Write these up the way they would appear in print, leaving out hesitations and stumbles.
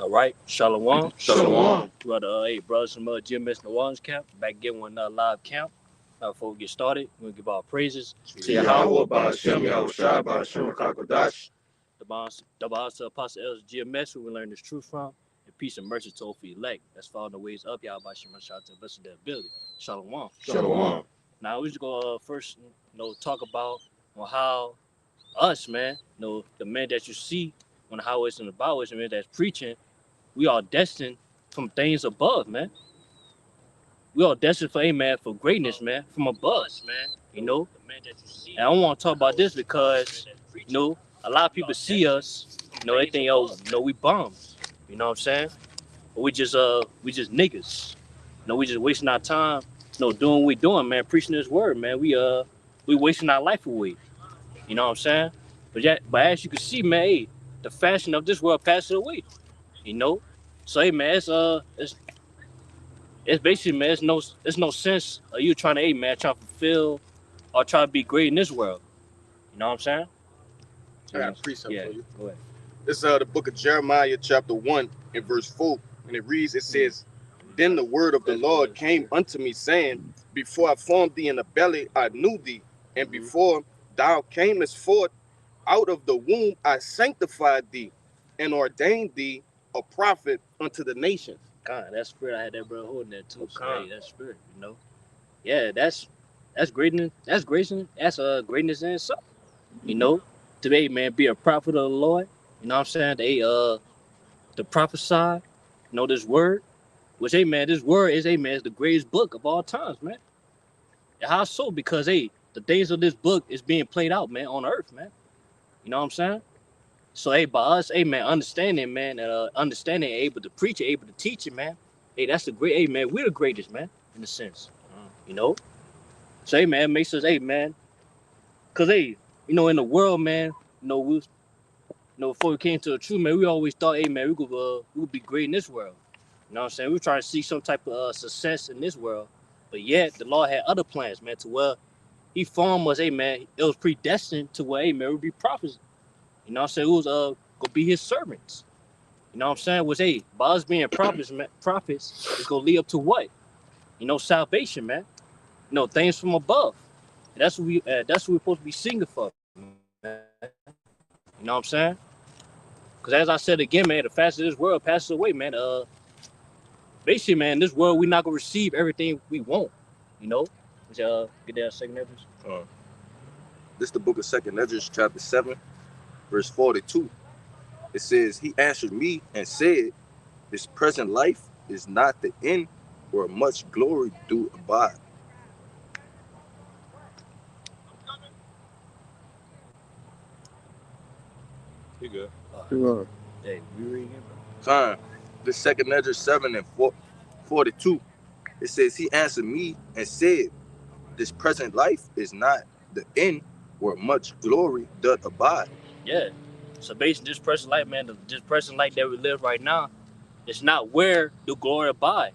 All right, Shalom. Shalom. Brother, hey, brothers from GMS Nawaz camp, back getting one live camp. Before we get started, we're going to give our praises to Yahweh, Yahweh Ba'Shem Yahushua Ba'Shem Kakodash. the boss to Apostle El's GMS, who we learn this truth from, and peace and mercy to all for elect. That's following the ways up, Yahweh Ba'Shem Yahshua to the best of their ability. Shalom. Shalom. Now, we're just going to first talk about how us, man, the man that you see on the highways and the byways, man, that's preaching, we are destined from things above, man. We are destined for for greatness, man, from above, man. And I want to talk about this because, a lot of people see us, they think, we bums. You know what I'm saying? But we just niggas. We just wasting our time, doing what we doing, man, preaching this word, man. We wasting our life away. You know what I'm saying? But as you can see, man, hey, the fashion of this world passes away. So hey, man, it's basically, man, it's no sense of you trying to, hey, man, try to fulfill or try to be great in this world. You know what I'm saying? I got a precept Yeah, for you. go ahead. It's the book of Jeremiah, chapter 1, and verse 4. And it reads, it says, Then the word of the Lord came unto me, saying, Before I formed thee in the belly, I knew thee. And before thou camest forth out of the womb, I sanctified thee and ordained thee a prophet unto the nations. God, that spirit, I had that brother holding that too. So, Okay. hey, that spirit, Yeah, that's greatness. That's greatness. That's greatness in itself. Today, man, be a prophet of the Lord. You know what I'm saying? The prophesy, this word. Which, hey, man, this word is, is the greatest book of all times, man. And how so? Because, hey, the things of this book is being played out, man, on earth, man. You know what I'm saying? So, hey, by us, hey, man, understanding, man, understanding, able to preach it, able to teach it, man. Hey, that's the great, hey, man, we're the greatest, man, in a sense. You know? So, hey, man, makes us, hey, man, because, hey, in the world, man, before we came to the truth, man, we always thought, hey, man, we could be great in this world. You know what I'm saying? We were trying to see some type of success in this world. But yet, the Lord had other plans, man, to where he formed us, hey, man, it was predestined to where, hey, man, we'd be prophets. You know what I'm saying? It was going to be his servants. You know what I'm saying? Was, hey, by us being prophets, it's going to lead up to what? Salvation, man. Things from above. And that's what we're supposed to be singing for, man. You know what I'm saying? Because as I said again, man, the faster this world passes away, man, basically, man, this world, we're not going to receive everything we want. You know? Get that second Ezra. This is the book of 2nd Ezra, chapter 7, verse 42. It says, He answered me and said, This present life is not the end, where much glory do abide. You good. Hey, we read again, bro. Fine. This 2nd Ezra 7 and 42. It says, He answered me and said, This present life is not the end, where much glory doth abide. Yeah. So basically, this present life, man, this present life that we live right now, it's not where the glory abide.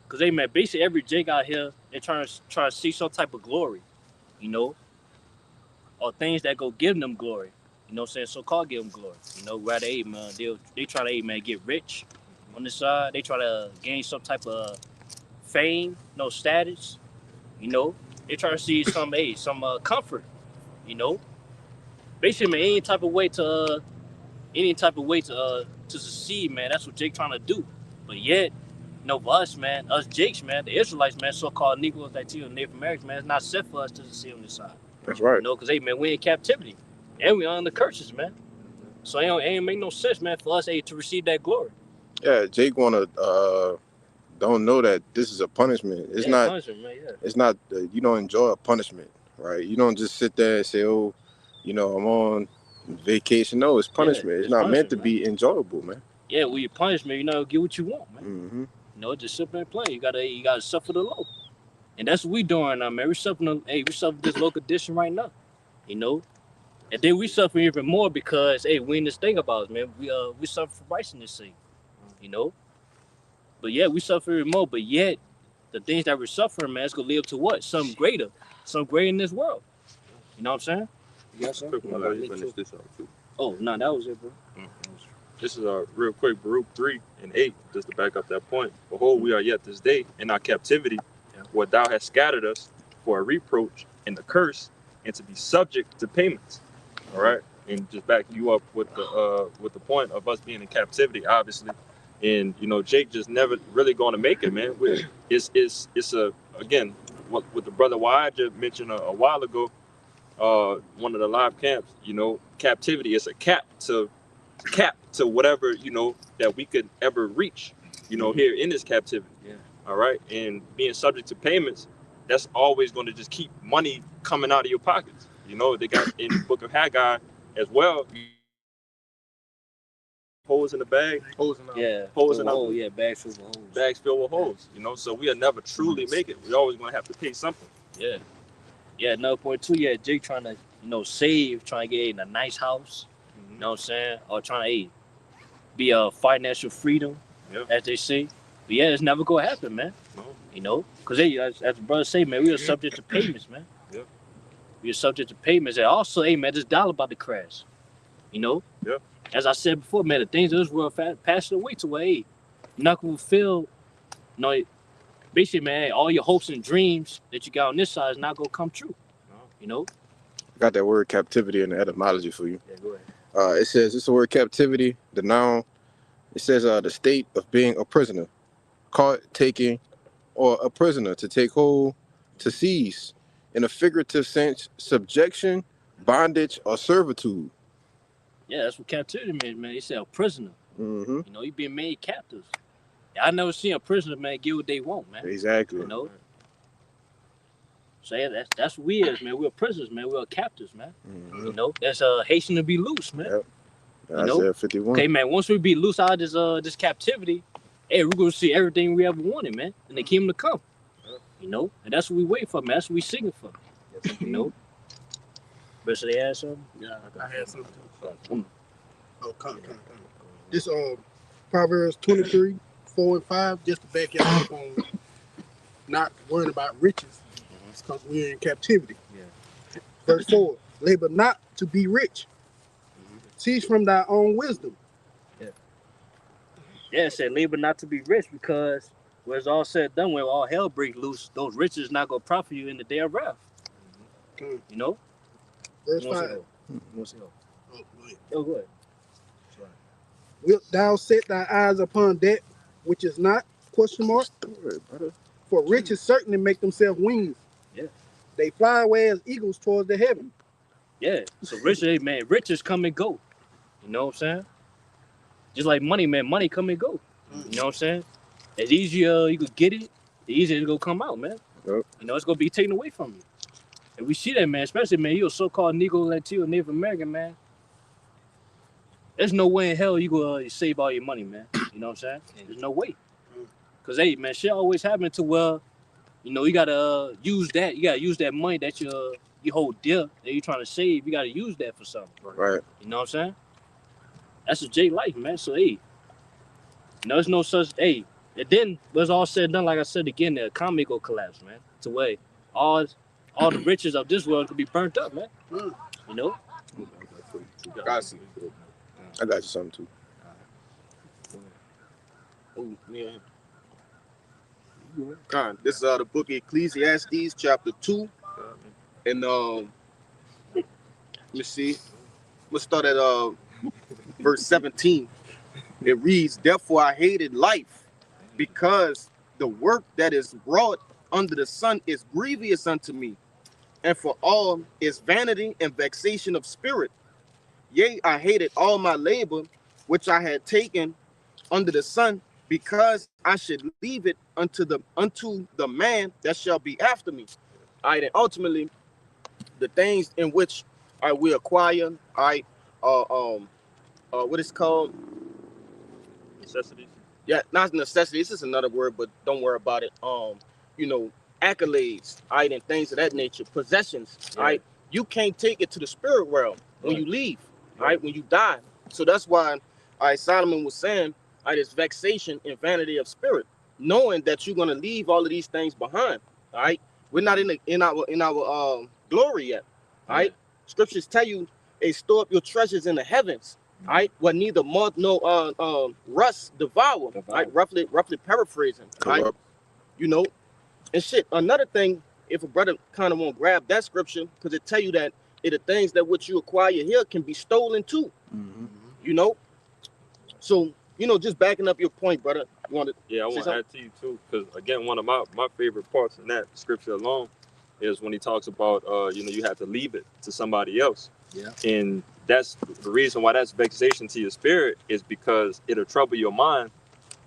Because, hey, man, basically every jig out here, they're trying to see some type of glory, you know, or things that go give them glory. You know what I'm saying? So-called give them glory. Rather, hey, man, they try to, hey, man, get rich on the side. They try to gain some type of fame, status, you know. They try to see some, hey, some comfort, you know. Basically, man, any type of way to succeed, man. That's what Jake trying to do. But yet, for us, man, us Jakes, man, the Israelites, man, so-called Negroes, Latino, Native Americans, man, it's not set for us to succeed on this side. That's right. Because, hey, man, we in captivity. And we under curses, man. So it ain't make no sense, man, for us, hey, to receive that glory. Yeah, Jake don't know that this is a punishment. It's not punishment, man, yeah. It's not you don't enjoy a punishment, right? You don't just sit there and say, oh, I'm on vacation. No, it's punishment. Yeah, it's not meant to be enjoyable, man. Yeah, when you punishment, get what you want, man. Mm-hmm. Just simple and plain. You gotta suffer the low. And that's what we doing now, man. We suffering this low condition right now. And then we suffer even more because, hey, we in this thing about us, man. We suffer for righteousness' sake. But yeah, we suffer even more. But yet, the things that we're suffering, man, it's gonna live to what? Something greater in this world. You know what I'm saying? You got something? Finish this out too. Oh no, that was it, bro. This is a real quick Baruch 3:8, just to back up that point. Behold, we are yet this day in our captivity, where thou hast scattered us for a reproach and the curse, and to be subject to payments. All right, and just backing you up with the point of us being in captivity, obviously, and Jake just never really going to make it, man. It's a again what the brother Waja mentioned a while ago, one of the live camps. Captivity is a cap to whatever that we could ever reach, here in this captivity. Yeah. All right, and being subject to payments, that's always going to just keep money coming out of your pockets. They got in the book of Haggai as well. Holes in the bag. Holes in Holes in the hole. Yeah, bags filled with holes. Bags filled with holes. So we'll never truly make it. We're always going to have to pay something. Yeah. Yeah, another point too, Jake trying to, save, trying to get in a nice house. You know what I'm saying? Or trying to be a financial freedom, as they say. But yeah, it's never gonna happen, man. No. Because as the brother say, man, we are subject to payments, man. Yeah. We are subject to payments. And also, man, this dollar about to crash. Yeah. As I said before, man, the things of this world passing away to where, you're not gonna fulfill, basically, man, all your hopes and dreams that you got on this side is not gonna come true. No. I got that word captivity in the etymology for you. Yeah, go ahead. It says it's the word captivity, the noun. It says the state of being a prisoner, caught, taking, or a prisoner, to take hold, to seize. In a figurative sense, subjection, bondage, or servitude. Yeah, that's what captivity means, man. He said a prisoner. Mm-hmm. You being made captives. I never seen a prisoner, man, get what they want, man. Exactly. So yeah, that's what we is, man. We're prisoners, man. We're captives, man. Mm-hmm. That's Haitian to be loose, man. Yep. Isaiah 51. Okay, man. Once we be loose out of this captivity, hey, we're gonna see everything we ever wanted, man, and the kingdom to come. And that's what we wait for, man. That's what we singing for. But so they had something? Yeah, I had something too. Oh, come. This Proverbs 23:4-5, just to back y'all up on not worrying about riches, because we're in captivity. Yeah. Verse 4: labor not to be rich. Cease from thy own wisdom. Yeah, it said labor not to be rich, because when it's all said and done, when all hell breaks loose, those riches not gonna profit you in the day of wrath. Verse You wanna 5. say go? Oh, go ahead. Oh, go ahead. Wilt thou set thy eyes upon that which is not? Question mark. For riches certainly make themselves wings. Yeah. They fly away as eagles towards the heaven. Yeah. So riches, man, riches come and go. You know what I'm saying? Just like money, man, money come and go. You know what I'm saying? As easier you could get it, the easier it's gonna come out, man. Yep. It's gonna be taken away from you. And we see that, man, especially, man, you're a so-called Negro, Latino, Native American, man. There's no way in hell you gonna save all your money, man. You know what I'm saying? There's no way. Cause hey, man, shit always happen to you gotta use that. You gotta use that money that you hold dear that you're trying to save. You gotta use that for something. Right. You know what I'm saying? That's a J life, man. So hey, there's no such and then when it's all said and done, like I said again, the economy go collapse, man. To where all the riches of this world could be burnt up, man. You know? I got you something too. Oh, yeah. This is the book of Ecclesiastes, chapter 2. And let's see. Let's start at verse 17. It reads, therefore I hated life, because the work that is wrought under the sun is grievous unto me, and for all is vanity and vexation of spirit. Yea, I hated all my labor which I had taken under the sun, because I should leave it unto the man that shall be after me. All right, and ultimately, the things in which I will acquire, what is called? Necessities. Yeah, not necessity. This is another word, but don't worry about it. Accolades, all right, and things of that nature, possessions, all right. You can't take it to the spirit realm when you leave, all right, when you die. So that's why, all right, Solomon was saying, all right, it's vexation and vanity of spirit, knowing that you're gonna leave all of these things behind. All right, we're not in our glory yet. All right, scriptures tell you, hey, store up your treasures in the heavens. Right? What neither moth nor rust devour. Right? Roughly paraphrasing. Right? Corrupt. You know, and shit. Another thing, if a brother kind of want to grab that scripture, because it tell you that the things that which you acquire here can be stolen too. You know, so just backing up your point, brother. You want to? Yeah, I want to add to you too, because again, one of my favorite parts in that scripture alone is when he talks about you have to leave it to somebody else. Yeah. And that's the reason why that's vexation to your spirit, is because it'll trouble your mind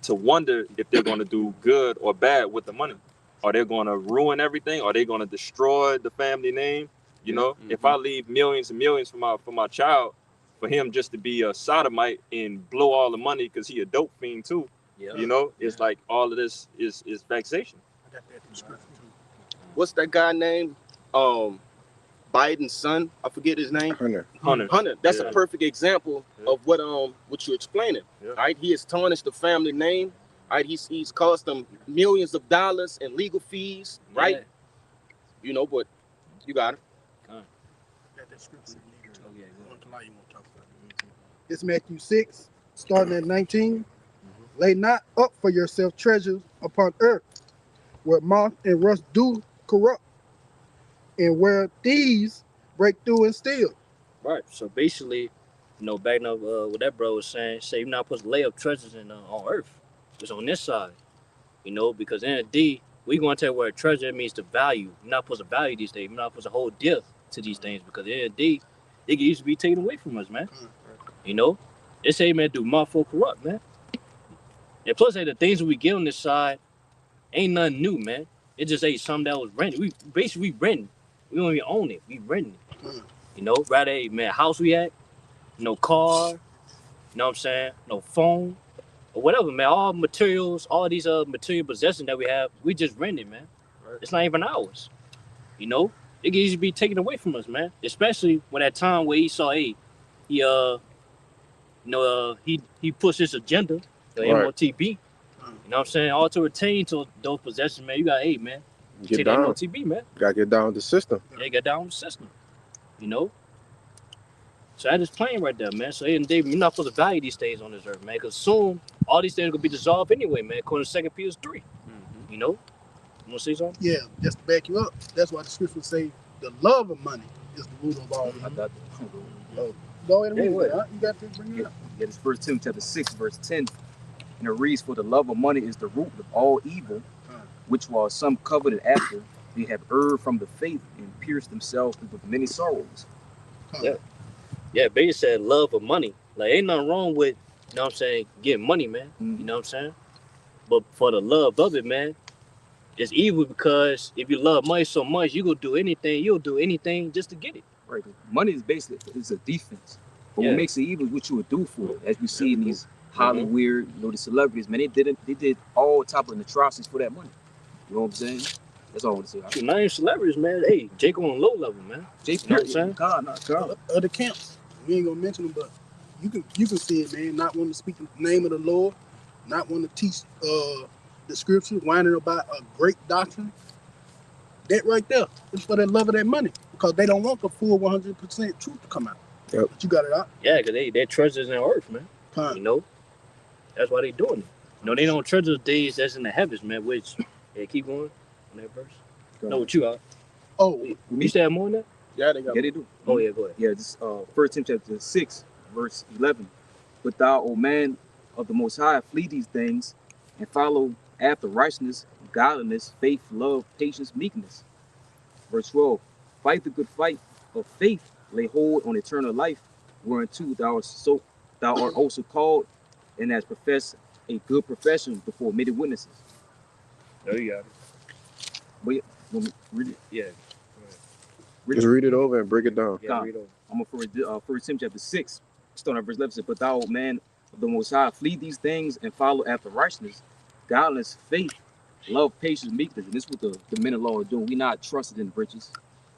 to wonder if they're going to do good or bad with the money. Are they going to ruin everything? Are they going to destroy the family name? You know, if I leave millions and millions for my child, for him just to be a sodomite and blow all the money because he a dope fiend too, you know, it's like all of this is vexation. I got that in the scripture too. What's that guy name? Biden's son. I forget his name. Hunter. That's a perfect example of what you're explaining. Yeah. Right? He has tarnished the family name. Right? He's cost them millions of dollars in legal fees. Right? Yeah. You know, but you got it. Got that scripture in there. Oh, yeah, go ahead. You want to talk about it. It's Matthew 6, starting at 19. Lay not up for yourself treasures upon earth, where moth and rust do corrupt, and where thieves break through and steal. Right. So basically, backing up what that bro was saying, say you're not supposed to lay up treasures on earth. It's on this side. Because in a D, we going to tell where a treasure means the value. You're not supposed to value these things. You're not supposed to hold dear to these things, because in a D, it can easily be taken away from us, man. They say, man, do moth or corrupt, man. And plus, the things that we get on this side ain't nothing new, man. It just ain't something that was rented. We renting. We don't even own it. We renting it. Rather, man, house we at, no car, you know what I'm saying? No phone, or whatever, man. All materials, all these material possessions that we have, we just rent it, man. Right. It's not even ours. It can easily be taken away from us, man. Especially when that time where he saw, he pushed his agenda, the MOTB. You know what I'm saying? All to retain to those possessions, man. You got, man. Get Take down. that MOTB, man. Gotta get down with the system. Yeah, get down with the system. So that is plain right there, man. So we're not supposed to value these things on this earth, man. Because soon all these things are gonna be dissolved anyway, man. According to 2 Peter 3. You want to say something? Yeah, just to back you up. That's why the scripture say the love of money is the root of all evil. I got Go ahead and read Hey, it. Huh? You got to bring it up. Yeah, this 1 Timothy chapter 6, verse 10. And it reads, for the love of money is the root of all evil, which while some coveted after, they have erred from the faith and pierced themselves with many sorrows. Yeah, Baby said love of money. Like, ain't nothing wrong with, you know what I'm saying, getting money, man. You know what I'm saying? But for the love of it, man, it's evil, because if you love money so much, you'll do anything just to get it. Right. Money is basically a defense. But what makes it evil is what you would do for it. As we see in these Hollywood, the celebrities, man, they did all type of atrocities for that money. You know what I'm saying? That's all I want to say. Shoot, not even celebrities, man. Hey, Jake on low level, man. Jake, you know what I'm saying? God. Other camps. We ain't gonna mention them, but you can see it, man. Not wanting to speak the name of the Lord, not wanting to teach the scripture, whining about a great doctrine. That right there is for the love of that money, because they don't want the full 100% truth to come out. Yep. But you got it out. Yeah, because they're treasures in earth, man. That's why they doing it. They don't treasure days that's in the heavens, man. Which, keep going on that verse. No, what you are. Oh, You still have more than that? Yeah, they got. Yeah, they do. Oh yeah, go ahead. Yeah, this 1 Timothy chapter 6, verse 11. But thou, O man of the Most High, flee these things and follow after righteousness, godliness, faith, love, patience, meekness. Verse 12. Fight the good fight of faith, lay hold on eternal life, whereunto thou art also called, and hast professed a good profession before many witnesses. There you got it. But yeah, want me to read it? Yeah. Just read it over and break it down. Yeah, read over. I'm going to read 1 Timothy chapter 6, starting at verse 11. Said, but thou, O man of the Most High, flee these things and follow after righteousness, godliness, faith, love, patience, meekness. And this is what the men of law are doing. We're not trusted in riches.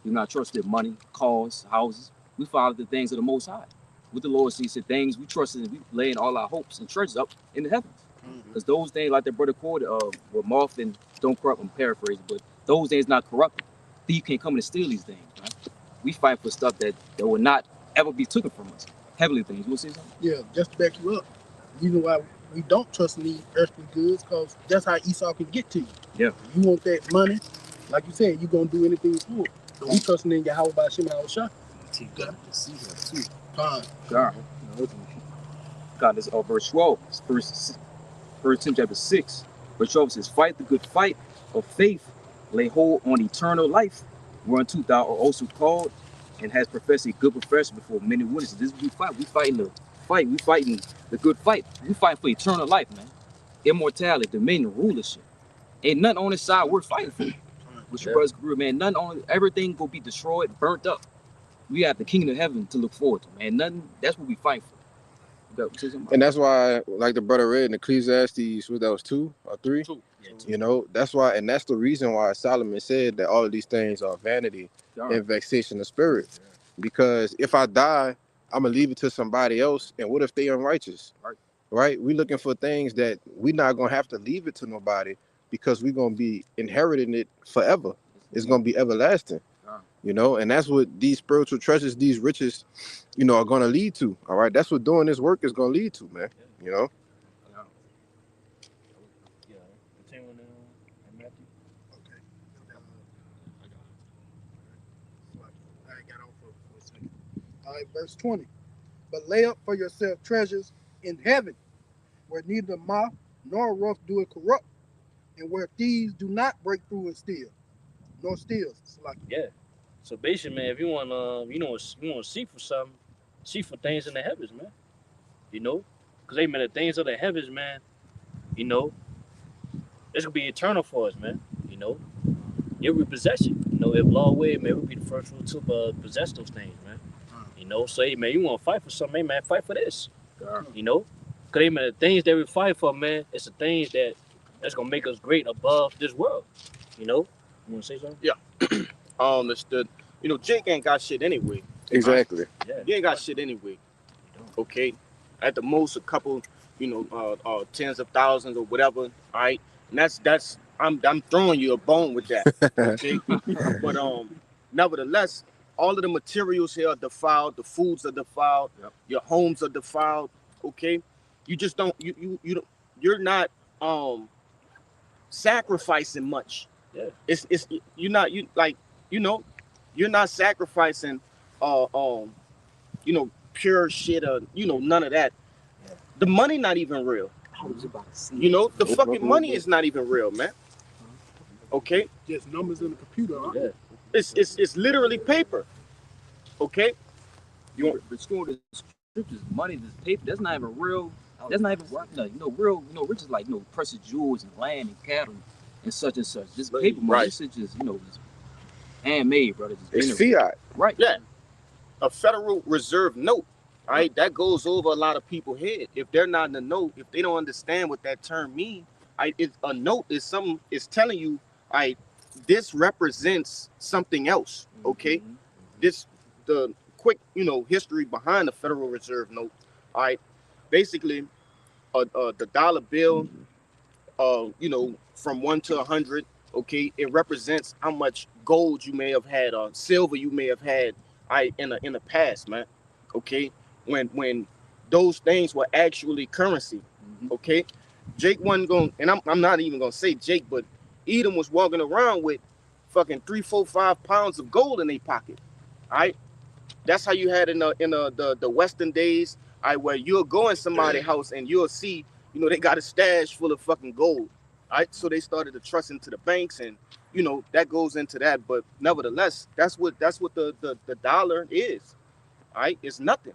We're not trusted in money, cars, houses. We follow the things of the Most High. With the Lord, he said, things we trust in, we laying all our hopes and treasures up in the heavens. Because those things, like their brother quoted, were moth and don't corrupt, I'm paraphrasing, but those things not corrupt. Thief can't come in and steal these things, right? We fight for stuff that will not ever be taken from us. heavenly things. You want to say something? Yeah, just to back you up. The reason why we don't trust in these earthly goods, because that's how Esau can get to you. Yeah. You want that money, like you said, you're going to do anything for it. So we trusting in Yahweh by Shem Shah. God, see that too. God. God, God is verse 12, first Timothy chapter 6. Verse 12 says, fight the good fight of faith, lay hold on eternal life, whereunto thou art also called, and has professed a good profession before many witnesses. This is what we fight. We fighting the fight. We fighting the good fight. We fight for eternal life, man. Immortality, dominion, rulership. Ain't nothing on this side worth fighting for. With your brother's career, man. Nothing on everything gonna be destroyed, burnt up. We have the kingdom of heaven to look forward to, man. Nothing. That's what we fight for. And that's why, like the brother read in Ecclesiastes, what that was 2 or 3? 2. You know, that's why, and that's the reason why Solomon said that all of these things are vanity and vexation of spirit. Because if I die, I'm gonna leave it to somebody else. And what if they unrighteous? Right? We looking for things that we're not gonna have to leave it to nobody, because we're gonna be inheriting it forever. It's gonna be everlasting. You know, and that's what these spiritual treasures, these riches, you know, are gonna lead to. All right, that's what doing this work is gonna lead to, man. You know. Okay. I got on for a second. All right, verse 20. But lay up for yourself treasures in heaven, where neither moth nor rust do it corrupt, and where thieves do not break through and steal, nor steals. Yeah. So basically, man, if you want you want to seek for something, seek for things in the heavens, man. You know, because man, the things of the heavens, man. You know, it's gonna be eternal for us, man. You know, it will possess it. You know, if Lord way, man, we'll be the first one to possess those things, man. You know, so hey, man, you want to fight for something, hey, man, fight for this. You know, because man, the things that we fight for, man, it's the things that's gonna make us great above this world. You know, you want to say something? Yeah. Understood. You know, Jake ain't got shit anyway. Exactly. Yeah. He ain't got shit anyway. Okay. At the most, a couple, you know, tens of thousands or whatever. All right. And that's I'm throwing you a bone with that. Okay. But nevertheless, all of the materials here are defiled. The foods are defiled. Yep. Your homes are defiled. Okay. You just don't. You're not sacrificing much. Yeah. It's you're not you're not sacrificing pure shit or none of that. The money not even real. The fucking money is not even real, man. Okay? Just numbers in the computer. Huh? Yeah. It's literally paper. Okay? But school the scriptures, money, this paper, that's not even real. That's not even worth nothing. Real, riches like precious jewels and land and cattle and such and such. This paper money, Right. this is just just handmade, brother. It's fiat. Right. Yeah. A Federal Reserve note. All right, that goes over a lot of people's head. If they're not in the know, if they don't understand what that term means, a note is something is telling you, this represents something else. Okay, the quick history behind the Federal Reserve note. All right, basically, the dollar bill, from 1 to 100. Okay, it represents how much gold you may have had or silver you may have had, in the past, man. Okay, when those things were actually currency. Okay, Jake wasn't going, and I'm not even gonna say Jake, but Edom was walking around with fucking 3, 4, 5 pounds of gold in their pocket. All right, that's how you had in the Western days. Where you'll go in somebody's house and you'll see, they got a stash full of fucking gold. All right, so they started to trust into the banks, and that goes into that. But nevertheless, that's what the dollar is. All right, it's nothing.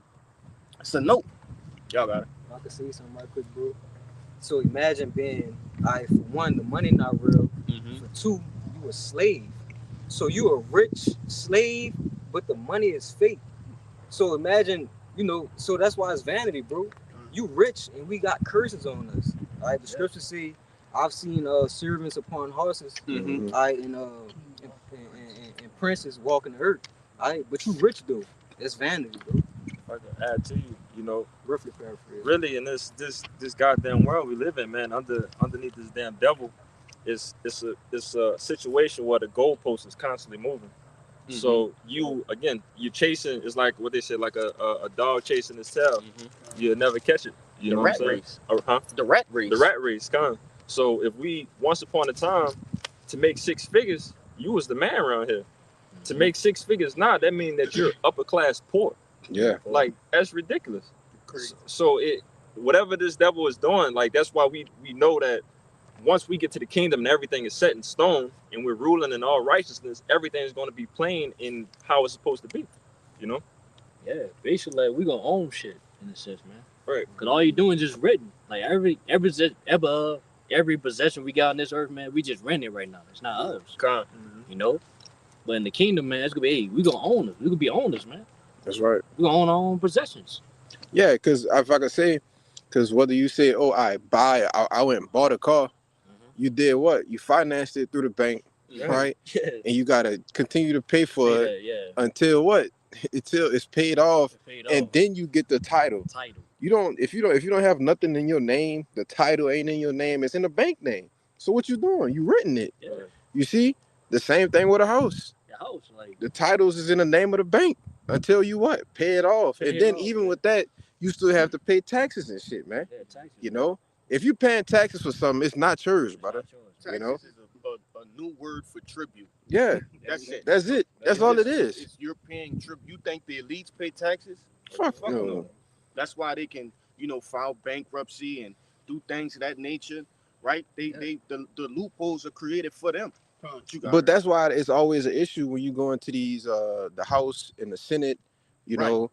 It's a note. Y'all got it. I can say something right quick, bro. So imagine being, for one, the money not real. For two, you a slave. So you a rich slave, but the money is fake. So imagine, so that's why it's vanity, bro. You rich and we got curses on us. All right, the scriptures say, I've seen servants upon horses, and princes walking the earth. All right, but you rich though. It's vanity, bro. If I can add to you, Roughly paraphrase. really in this goddamn world we live in, man, underneath this damn devil, it's a situation where the goalpost is constantly moving. So you again, you're chasing. It's like what they said, like a dog chasing his tail. You'll never catch it. You The know rat what I'm saying? race. Huh? The rat race. The rat race, kind of. So if we once upon a time to make 6 figures, you was the man around here. To make 6 figures now, that means that you're upper class poor. Yeah. Like that's ridiculous. Crazy. So it whatever this devil is doing, like that's why we know that once we get to the kingdom and everything is set in stone and we're ruling in all righteousness, everything is going to be plain in how it's supposed to be. You know? Yeah, basically, like, we gonna own shit in a sense, man. Right. Cause all you doing is just written. Like every possession we got on this earth, man, we just rent it right now. It's not ours. Con. You know. But in the kingdom, man, it's gonna be, hey, we gonna own it. We gonna be owners, man. That's right. We gonna own our own possessions. Yeah, because if I could say, because whether you say, oh, I went and bought a car, you did what? You financed it through the bank, right? Yeah. And you got to continue to pay for it Yeah. until what? Until it's paid off, Paid and off. then you get the title. Title. If you don't have nothing in your name, the title ain't in your name, it's in the bank name. So what you doing? You written it. Yeah. You see? The same thing with a house. The house, like, The titles is in the name of the bank until you what? Pay it off. Pay And it then off, even yeah. with that, you still have to pay taxes and shit, man. yeah, taxes. You know? If you paying taxes for something, it's not yours, brother. You know? Taxes is a new word for tribute. Yeah. That's it. That's it. That's all it is. It's you're paying tribute. You think the elites pay taxes? Fuck Fuck no. no. That's why they can, file bankruptcy and do things of that nature, right? The loopholes are created for them. But that's why it's always an issue when you go into these the House and the Senate, the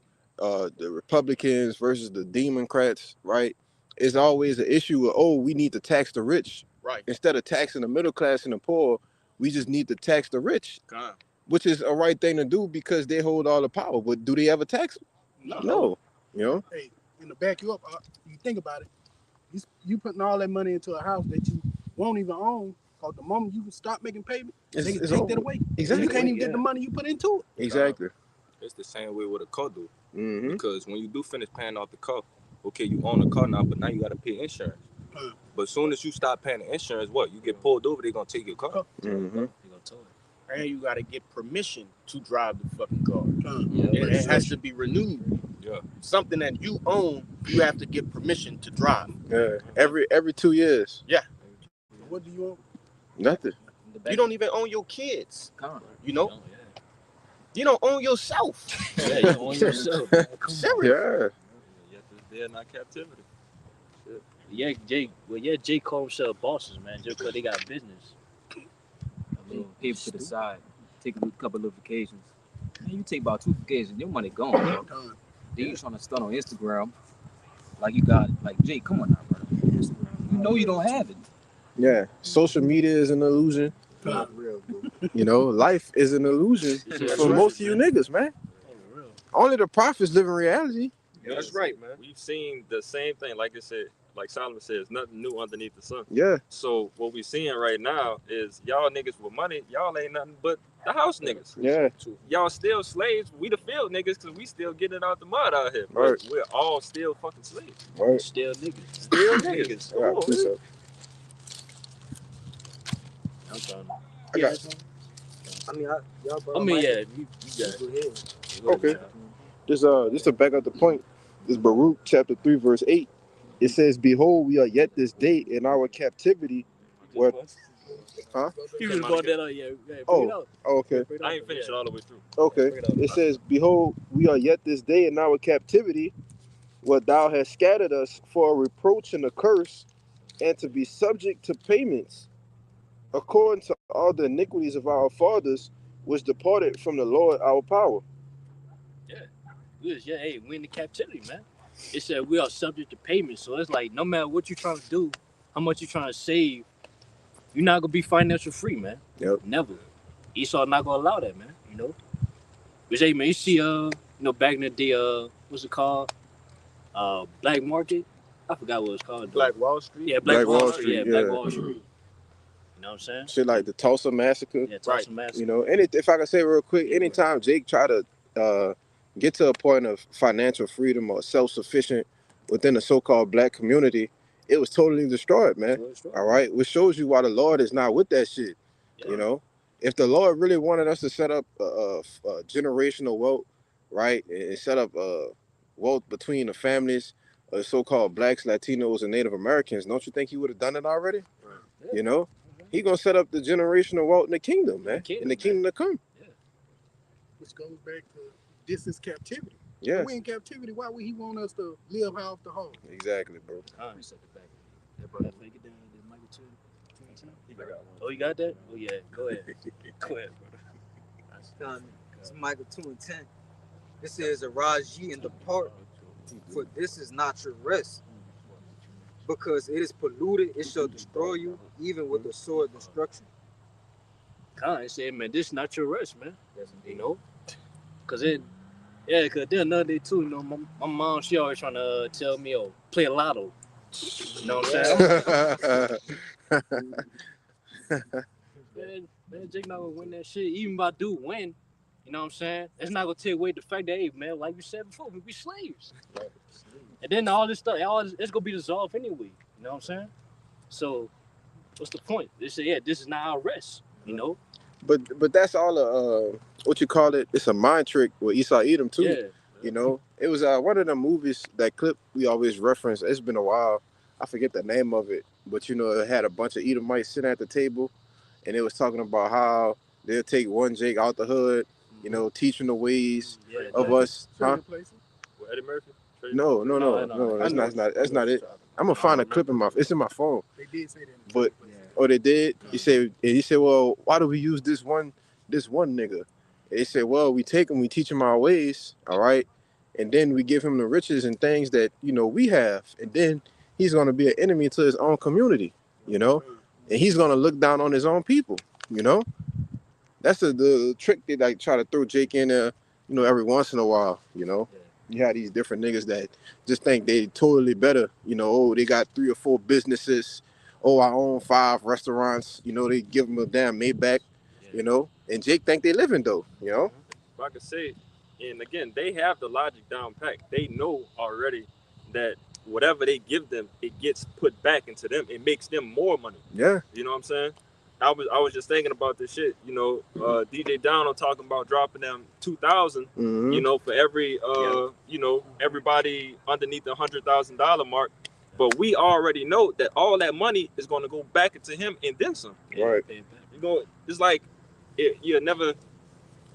Republicans versus the Democrats, right? It's always an issue of, oh, we need to tax the rich. Right. Instead of taxing the middle class and the poor, we just need to tax the rich, Con. which is a right thing to do because they hold all the power. But do they ever tax them? No. You know? Hey, and to back you up, you think about it, you putting all that money into a house that you won't even own, because the moment you stop making payments, they can take that away. Exactly. You can't even get the money you put into it. Exactly. It's the same way with a car, though. Mm-hmm. Because when you do finish paying off the car, okay, you own a car now, but now you got to pay insurance. But as soon as you stop paying the insurance, what? You get pulled over, they're going to take your car. Mm-hmm. And you gotta get permission to drive the fucking car. Yeah, It has to be renewed. Yeah. Something that you own, you have to get permission to drive. Yeah. Every 2 years. What do you own? Nothing. You don't even own your kids. Con. You know, Oh, you don't own yourself. yeah. Yeah, you own yourself. Man. Come on. Serious. Yeah. Yet this day not captivity. Yeah, Jake call himself bosses, man, just because they got business. A little paper to the side, take a couple of vacations. Man, you take about 2 vacations, your money gone. Bro. Then you trying to stunt on Instagram like you got it. Like, Jake, come on now, brother. You know you don't have it. Yeah. Social media is an illusion. Not real, bro. Life is an illusion for most of you niggas, man. Only the prophets live in reality. That's right, man. We've seen the same thing, like I said, like Solomon says, nothing new underneath the sun. Yeah. So what we're seeing right now is y'all niggas with money, y'all ain't nothing but the house niggas. Yeah. Y'all still slaves. We the field niggas because we still getting it out the mud out here. Right. We're all still fucking slaves. Right. Still niggas. Still niggas. I got this up. I'm trying I got I mean, y'all brought I mean, my- yeah, you got Go ahead. it. Okay. Just to back up the point, this Baruch chapter 3, verse 8. It says, behold, we are yet this day in our captivity. What? Huh? You just brought that up, yeah. Oh. Bring it up. Oh, okay. Bring it I up, ain't finished yeah. it all the way through. Okay. Bring it up. It says, behold, we are yet this day in our captivity, where thou hast scattered us for a reproach and a curse, and to be subject to payments, according to all the iniquities of our fathers, which departed from the Lord our power. Yeah, hey, we in the captivity, man. It said we are subject to payment, so it's like no matter what you're trying to do, how much you're trying to save, you're not gonna be financial free, man. Yep. Never. Esau not gonna allow that, man. Which, hey, man, you see, back in the day, what's it called? Black market. I forgot what it's called. though. Black Wall Street. Yeah, Black Wall Street. Street, Yeah, Black yeah. Wall Street. You know what I'm saying? Shit like the Tulsa massacre. Yeah, Tulsa Massacre. If I can say real quick, anytime Jake try to get to a point of financial freedom or self-sufficient within the so-called black community, it was totally destroyed, man. All right, which shows you why the Lord is not with that shit. Yeah. if the Lord really wanted us to set up a generational wealth, right, and set up wealth between the families, so-called blacks, Latinos, and Native Americans, don't you think he would have done it already? Yeah. You know, he gonna set up the generational wealth in the kingdom, man, in the kingdom to come. Which goes back to this is captivity. Yeah, If we in captivity, why would he want us to live high off the hog? exactly, bro. Reset the back. Take it down to Michael 2. Oh, you got that? Oh yeah, go ahead. Go ahead, brother. It's Michael 2 and 10. It says, "Arise ye and depart, for this is not your rest. Because it is polluted, it shall destroy you, even with the sword destruction." Khan said, man, this is not your rest, man. You know? Cause then another day too, you know, my mom, she always trying to tell me, oh, play a lotto. You know what I'm saying? Man, Jake not gonna win that shit. Even if I do win, you know what I'm saying? It's not gonna take away the fact that, hey, man, like we said before, we be slaves. And then all this stuff, it's gonna be dissolved anyway. You know what I'm saying? So, what's the point? They say, yeah, this is not our rest. You know? But that's all what you call it? It's a mind trick with Esau Edom too. Yeah. You know, it was one of the movies, that clip we always reference. It's been a while. I forget the name of it, but you know, it had a bunch of Edomites sitting at the table, and it was talking about how they'll take one Jake out the hood, you know, teaching the ways of us. Huh? With Eddie Murphy? No, that's not it. I'm gonna find a clip it's in my phone. They did say that. But oh, they did. He said, well, why do we use this one nigga? And they said, well, we take him, we teach him our ways, all right, and then we give him the riches and things that, you know, we have, and then he's gonna be an enemy to his own community, you know, and he's gonna look down on his own people, you know. That's the trick they like try to throw Jake in there, you know, every once in a while, you know. You have these different niggas that just think they totally better, you know. Oh, they got 3 or 4 businesses. Oh, I own 5 restaurants. You know, they give them a damn Maybach, you know. And Jake think they living though, you know. If I could say, and again, they have the logic down pat. They know already that whatever they give them, it gets put back into them. It makes them more money. Yeah. You know what I'm saying? I was just thinking about this shit. You know, DJ Donald talking about dropping them 2,000. Mm-hmm. You know, for every you know, everybody underneath the $100,000 mark. But we already know that all that money is going to go back into him and then some. Right. You know, it's like you never.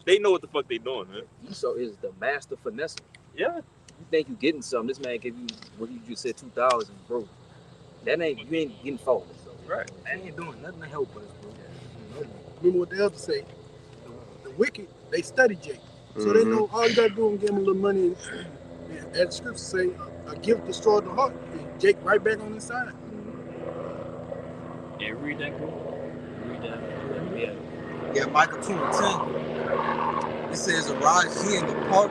They know what the fuck they doing, man. Esau is the master finesse. Yeah. You think you getting something? This man give you what you just said, 2,000, bro. You ain't getting forward. Right. I ain't doing nothing to help us, bro. Remember what the others say? The wicked, they study Jake. So they know all you gotta do is give them a little money. And as the scriptures say, a gift destroyed the heart. And Jake right back on his side. Yeah, read that, bro. Read that. Yeah. Yeah, Michael 2 and 10. It says, "Arise ye and depart,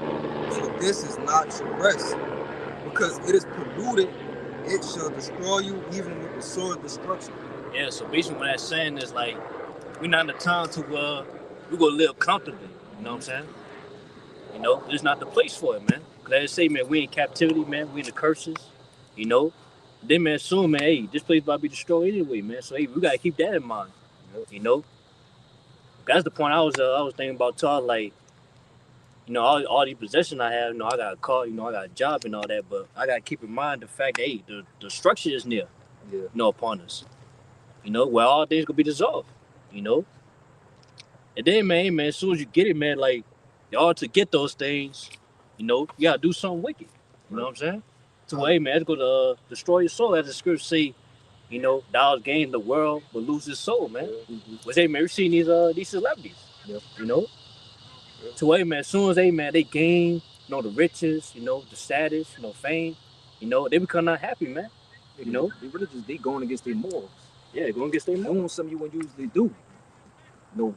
for this is not your rest. Because it is polluted, it shall destroy you, even with the sword of destruction." Yeah, so basically what that's saying is like, we're not in the time to we gonna live comfortably. You know what I'm saying? You know, it's not the place for it, man. Cause as I say, man, we in captivity, man. We in the curses. You know. Then, man, soon, man, hey, this place about to be destroyed anyway, man. So hey, we gotta keep that in mind. You know. That's the point I was thinking about, Todd. Like, you know, all these possessions I have. You know, I got a car. You know, I got a job and all that. But I gotta keep in mind the fact that hey, the structure is near. Yeah. You know, upon us. You know, where all things gonna be dissolved. You know. And then, man, as soon as you get it, man, like, y'all to get those things, you know, you gotta do something wicked. You know what I'm saying? So, hey, man, it's gonna destroy your soul, as the scripture say. You know, thou gain the world but lose his soul, man. Which, hey, man, we've seen these celebrities. You know. So, hey, man, as soon as they gain, you know, the riches, you know, the status, you know, fame, you know, they become not happy, man. You know, the religious, they going against their morals. Yeah, going against their morals. Doing something you wouldn't usually do. No,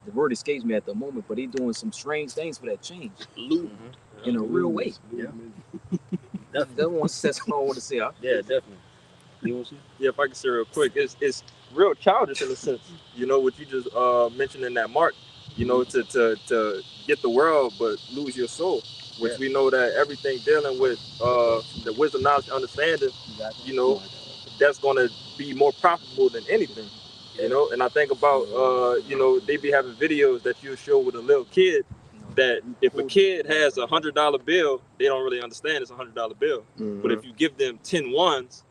the word escapes me at the moment, but they doing some strange things for that change. In a real way. Yeah. That one says what I want to say. Huh? Yeah, definitely. Yeah, if I can say real quick, it's real childish in a sense. You know what you just mentioned in that mark. You know, to get the world but lose your soul, which we know that everything dealing with the wisdom, knowledge, understanding. You know, that's gonna be more profitable than anything. You know, and I think about you know, they be having videos that you show with a little kid that if a kid has $100 bill, they don't really understand it's $100 bill. Mhm. But if you give them 10 ones,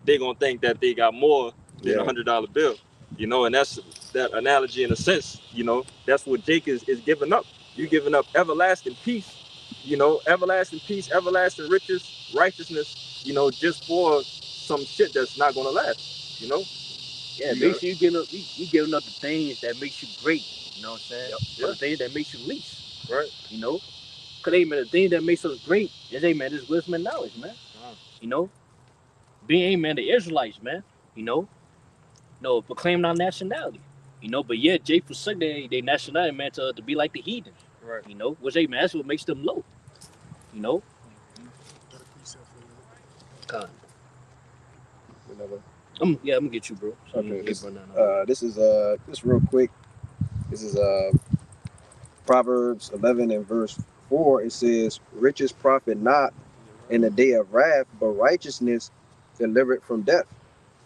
they gonna think that they got more than Yeah. $100 bill. You know, and that's that analogy in a sense. You know, that's what Jake is giving up. You giving up everlasting peace. You know, everlasting peace, everlasting riches, righteousness. You know, just for some shit that's not gonna last. You know. Yeah, You make sure you giving up the things that makes you great. You know what I'm saying? Yep. Or the things that makes you least. Right. You know? Cause hey man, the thing that makes us great is hey man, this wisdom and knowledge, man. You know? Being hey man, the Israelites, man. You know? No, proclaiming our nationality. You know, but yeah, Jake forsook their nationality, man, to be like the heathen. Right. You know, which hey man, that's what makes them low. You know? Got a precept for that. God. Whatever. I'm gonna get you, bro. So Okay, you this, run down. this is just real quick. This is Proverbs 11 and verse 4. It says, "Riches profit not in the day of wrath, but righteousness delivered from death."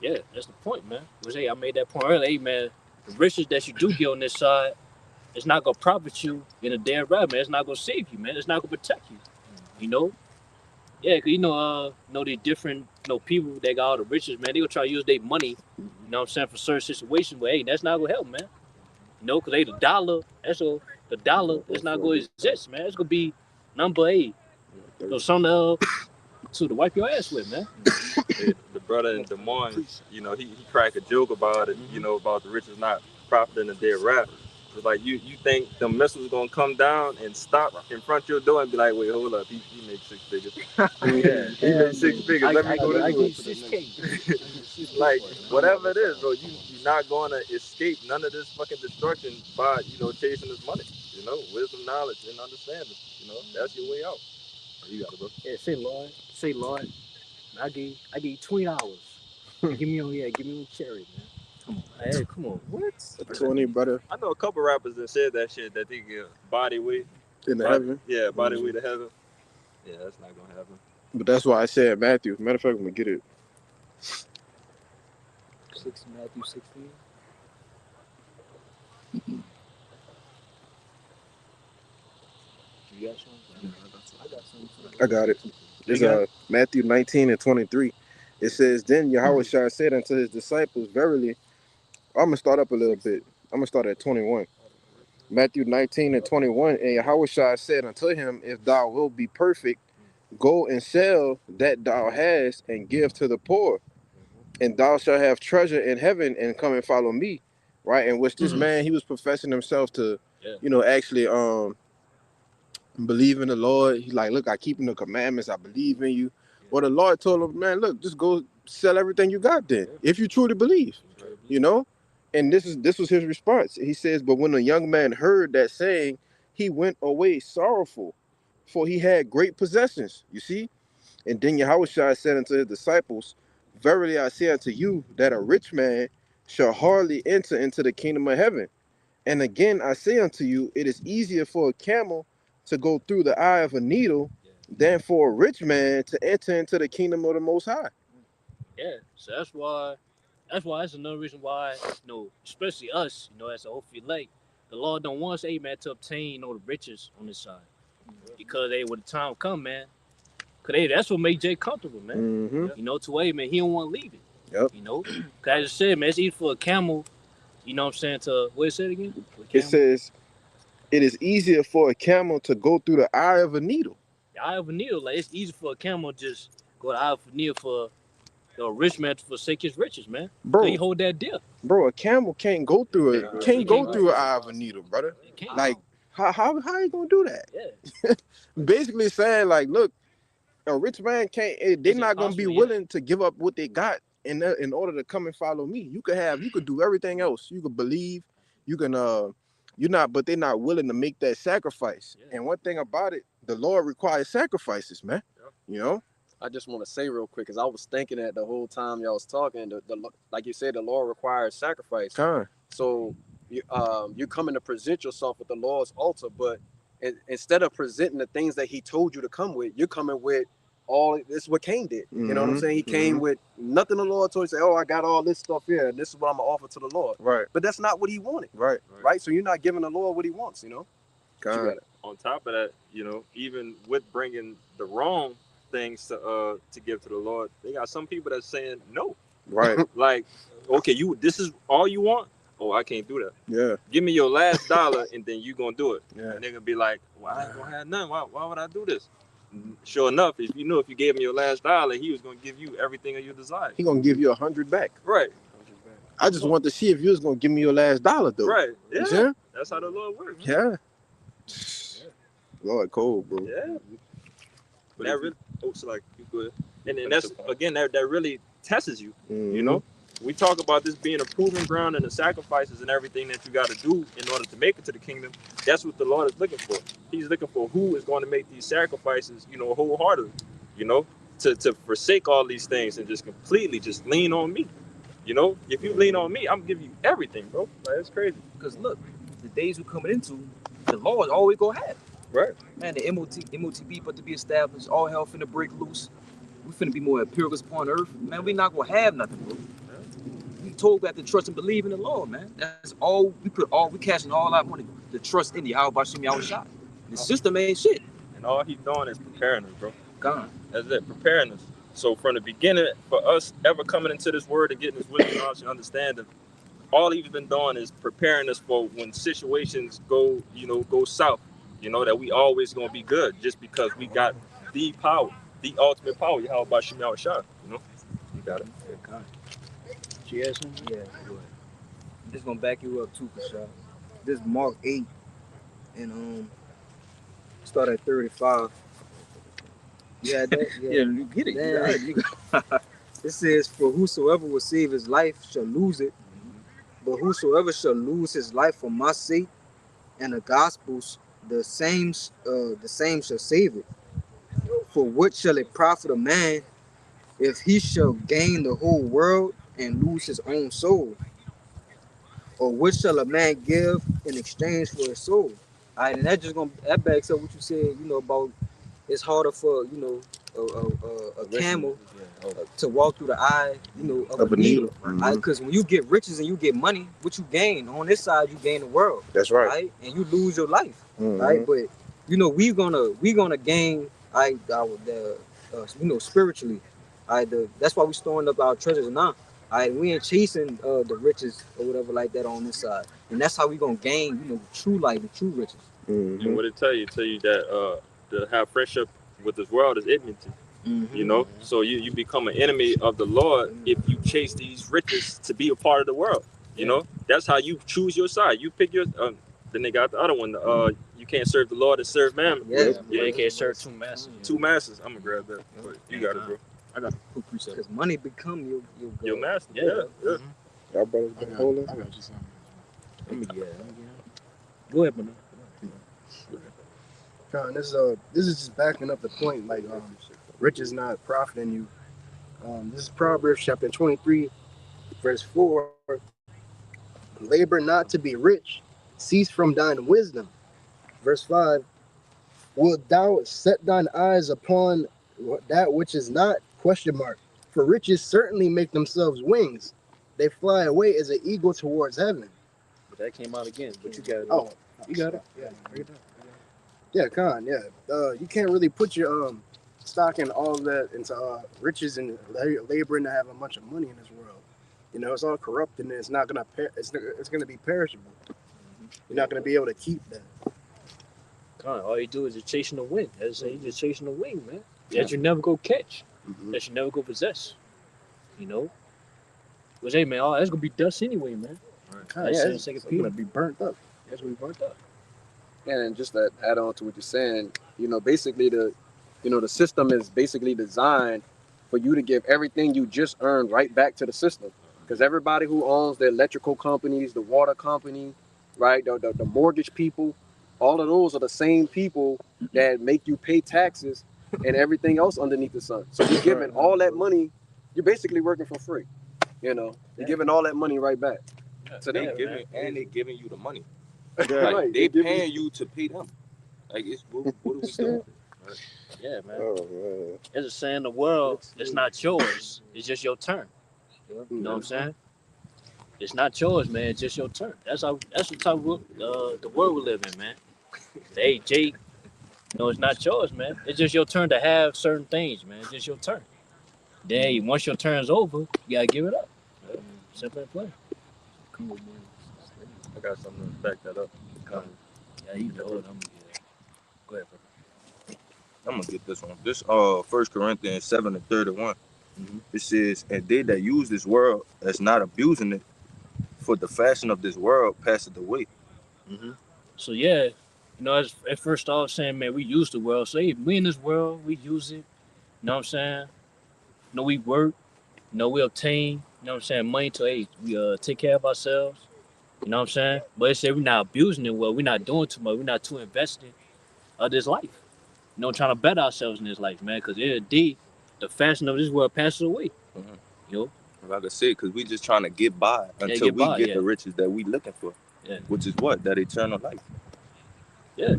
Yeah, that's the point, man. Was hey, I made that point earlier. Hey man, the riches that you do get on this side, it's not gonna profit you in a day of wrath, man. It's not gonna save you, man. It's not gonna protect you. You know? Yeah, cause the different, people that got all the riches, man. They gonna try to use their money, you know what I'm saying, for certain situations. But hey, that's not gonna help, man. You know, cause hey, the dollar is not gonna exist, man. It's gonna be number 8. So something to wipe your ass with, man. The brother in Des Moines, you know, he cracked a joke about it, you know, about the riches not profiting in their rap. It's like you think the missiles gonna come down and stop in front of your door and be like, wait, hold up, he made 6 figures. Yeah, He made 6 figures. Let me go I to get 6K. like whatever it is, bro. You're not gonna escape none of this fucking destruction by, you know, chasing this money. You know, wisdom, knowledge, and understanding. You know, that's your way out. You got it, bro. Yeah, say Lord. I give you $20. Give me on cherry, man. Come on, hey, come on. What? 20, brother, I know a couple rappers that said that shit, that they give body weight. in the heaven. Yeah, body weight to heaven. Yeah, that's not gonna happen. But that's why I said Matthew. Matter of fact, I'm gonna get it. 6 Matthew 16. You got something? I got something. I got it. It's You got Matthew 19 and 23. It says, "Then Yahushua said unto his disciples, Verily," I'm gonna start up a little bit. I'm gonna start at 21. Matthew 19 and 21. "And Yahushua said unto him, If thou wilt be perfect, go and sell that thou hast and give to the poor, and thou shalt have treasure in heaven, and come and follow me." Right? And which this man, he was professing himself to, Yeah. Actually believe in the Lord. He's like, "Look, I keeping the commandments. I believe in you." Well, the Lord told him, "Man, look, just go sell everything you got then, if you truly believe." You know? And this was his response. He says, "But when the young man heard that saying, he went away sorrowful, for he had great possessions." You see? And then Yahushua said unto his disciples, "Verily I say unto you, that a rich man shall hardly enter into the kingdom of heaven. And again I say unto you, it is easier for a camel to go through the eye of a needle than for a rich man to enter into the kingdom of the Most High." Yeah. So that's another reason why, especially us, as a Ophi Lake, the Lord don't want us, hey man, to obtain, the riches on this side. Because hey, when the time come, man, cause hey, that's what made Jay comfortable, man. Mm-hmm. To hey man, he don't want to leave it. Yep. Cause I just said, man, it's easy for a camel, what I'm saying, to what it said again? It says, it is easier for a camel to go through the eye of a needle. The eye of a needle, like it's easy for a camel to just go to the eye of a needle for a rich man to forsake his riches, man. Bro, he hold that deal. Bro, a camel can't go through it. Can't go through an eye of a needle, brother. Like, how you gonna do that? Yeah. Basically saying, like, look, a rich man can't. They're not gonna be willing to give up what they got in order to come and follow me. You could do everything else. You could believe. You can but they're not willing to make that sacrifice. Yeah. And one thing about it, the Lord requires sacrifices, man. Yeah. You know. I just want to say real quick, because I was thinking that the whole time y'all was talking, like you said, the Lord requires sacrifice. So you're coming to present yourself at the Lord's altar, but instead of presenting the things that he told you to come with, you're coming with all. This is what Cain did. You know what I'm Mhm, saying? He came with nothing. The Lord told him, say, "Oh, I got all this stuff here, and this is what I'm gonna offer to the Lord." Right. But that's not what he wanted. Right. Right. So you're not giving the Lord what he wants. You know. But you God. got it. On top of that, even with bringing the wrong things to give to the Lord, they got some people that's saying no. Right. Like, okay, this is all you want? Oh, I can't do that. Yeah. Give me your last dollar and then you gonna do it. Yeah. And they're gonna be like, well, I ain't gonna have none. Why would I do this? Sure enough, if you gave him your last dollar, he was gonna give you everything of your desire. He gonna give you 100 back. Right. I just want to see if you was gonna give me your last dollar though. Right. You Yeah. see? That's how the Lord works. Yeah. Lord, cold, bro. Yeah. But that really, so like, you good. And that's again that really tests you. Mhm. You know, we talk about this being a proving ground and the sacrifices and everything that you got to do in order to make it to the kingdom. That's what the Lord is looking for. He's looking for who is going to make these sacrifices, wholeheartedly, to forsake all these things and just completely just lean on me. If you lean on me, I'm gonna give you everything, bro. Like, that's crazy. Because look, the days we're coming into, the Lord always gonna have. Right. Man, the MOTB but to be established, all hell finna break loose. We finna be more empiricals upon earth. Man, we not gonna have nothing, bro. We told we have to trust and believe in the Lord, man. That's all we cashing all our money to trust in Yahweh Bashim Yahweh Shai. The system ain't shit. And all he's doing is preparing us, bro. Gone. That's it, preparing us. So from the beginning, for us ever coming into this word and getting this wisdom, knowledge, and understanding, all he's been doing is preparing us for when situations go south. That we always gonna be good, just because we got the power, the ultimate power. Yahweh Bashim Yahweh Shai. You got it. She has something? Yeah, go ahead. I'm just gonna back you up too, Kashad. This is Mark 8 and start at 35. You had that? Yeah, you get it. Yeah. It says, "For whosoever will save his life shall lose it, but whosoever shall lose his life for my sake and the gospel's, the same shall save it. For what shall it profit a man if he shall gain the whole world and lose his own soul? Or what shall a man give in exchange for his soul?" All right, and that backs up what you said, about it's harder for a camel to walk through the eye, of a needle. Mhm. Because when you get riches and you get money, what you gain on this side, you gain the world. That's right. Right? And you lose your life. Mhm. Right? But we gonna gain spiritually. That's why we storing up our treasures now. We ain't chasing the riches or whatever like that on this side. And that's how we gonna gain, the true life, the true riches. Mhm. And what it tell you that to have friendship with this world is enmity. So you become an enemy of the Lord if you chase these riches to be a part of the world. That's how you choose your side. You pick your. Then they got the other one. You can't serve the Lord and serve mammon. Yeah. You can't serve two masters. Two masters. I'm gonna grab that. But you got it, bro. I got a precept. Because money become Your master. Yeah. Yeah. Y'all brothers I been got holding? you something. Let me get it. Go ahead, man. Con, this is just backing up the point, like riches not profiting you. This is Proverbs chapter 23, verse 4. Labor not to be rich, cease from thine wisdom. Verse 5. Wilt thou set thine eyes upon that which is not? Question mark. For riches certainly make themselves wings. They fly away as an eagle towards heaven. But that came out again. But you got it. Oh, you got it. Yeah, yeah, Con. Yeah, you can't really put your stock in all of that into riches and laboring to have a bunch of money in this world. It's all corrupt and it's not gonna. It's gonna be perishable. You're not gonna be able to keep that. All you do is just chasing the wind. As I say, you're just chasing the wing, man. That you never go catch. That you never go possess. Which, hey, man, that's gonna be dust anyway, man. It's gonna be burnt up. That's gonna be burnt up. And just to add on to what you're saying, basically the system is basically designed for you to give everything you just earned right back to the system. Because everybody who owns the electrical companies, the water company, right, the mortgage people, all of those are the same people that make you pay taxes and everything else underneath the sun. So you're giving all that money, you're basically working for free. You're giving all that money right back to them. They giving you the money. Right. They paying you to pay them. Like, what are we doing? Yeah, man. Oh man. It's a saying the world, it's not yours. It's just your turn. You know what I'm saying? It's not yours, man. It's just your turn. That's the type of the world we live in, man. Hey, Jake, no, it's not yours, man. It's just your turn to have certain things, man. It's just your turn. Then once your turn's over, you gotta give it up. Simple and plain. I got something to back that up. Yeah, you know it. Go ahead, bro. I'm gonna get this one. This 1 Corinthians 7:31. It says, and they that use this world as not abusing it, for the fashion of this world passeth away. So yeah, at first I was saying, man, we use the world. So hey, we in this world, we use it. You know what I'm saying? We work. We obtain. You know what I'm saying? Money to we take care of ourselves. You know what I'm saying? But it said we're not abusing it well. We're not doing too much. We're not too invested of this life. Trying to better ourselves in this life, man. Because the fashion of this world passes away. Like I said, because we just trying to get by until we get the riches that we looking for. Yeah. Which is what? That eternal life. Yeah.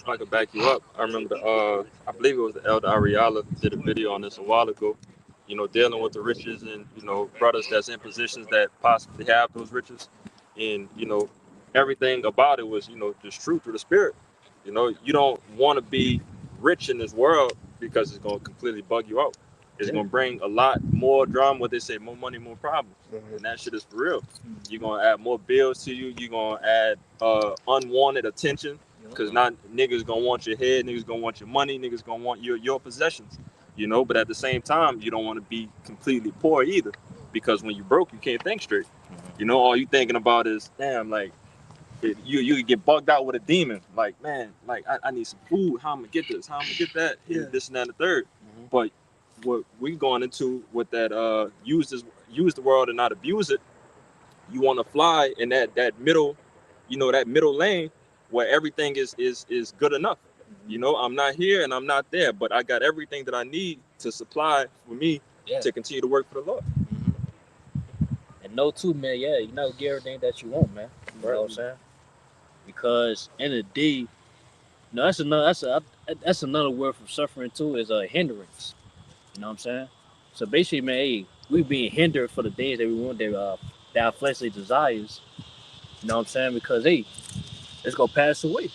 I could back you up. I remember I believe it was the Elder Ariala did a video on this a while ago. Dealing with the riches and brothers that's in positions that possibly have those riches, and everything about it was just true through the spirit. You don't want to be rich in this world because it's gonna completely bug you out. It's gonna bring a lot more drama. What they say, more money, more problems, and that shit is for real. You're gonna add more bills to you. You're gonna add unwanted attention. Because not niggas gonna want your head, niggas gonna want your money, niggas gonna want your possessions, But at the same time, you don't want to be completely poor either, because when you broke, you can't think straight. All you thinking about is, damn, like you could get bugged out with a demon. Like, man, like I need some food. How I'm gonna get this? How I'm gonna get that? This and that and the third. But what we going into with that use the world and not abuse it. You want to fly in that middle, that middle lane. Where everything is good enough. I'm not here and I'm not there, but I got everything that I need to supply for me to continue to work for the Lord. And too, man, you're not get everything that you want, man. You know what I'm saying? Because in the day, that's another word for suffering too, is a hindrance. You know what I'm saying? So basically, man, we being hindered for the things that we want, that our fleshly desires. You know what I'm saying? Because it's gonna pass away.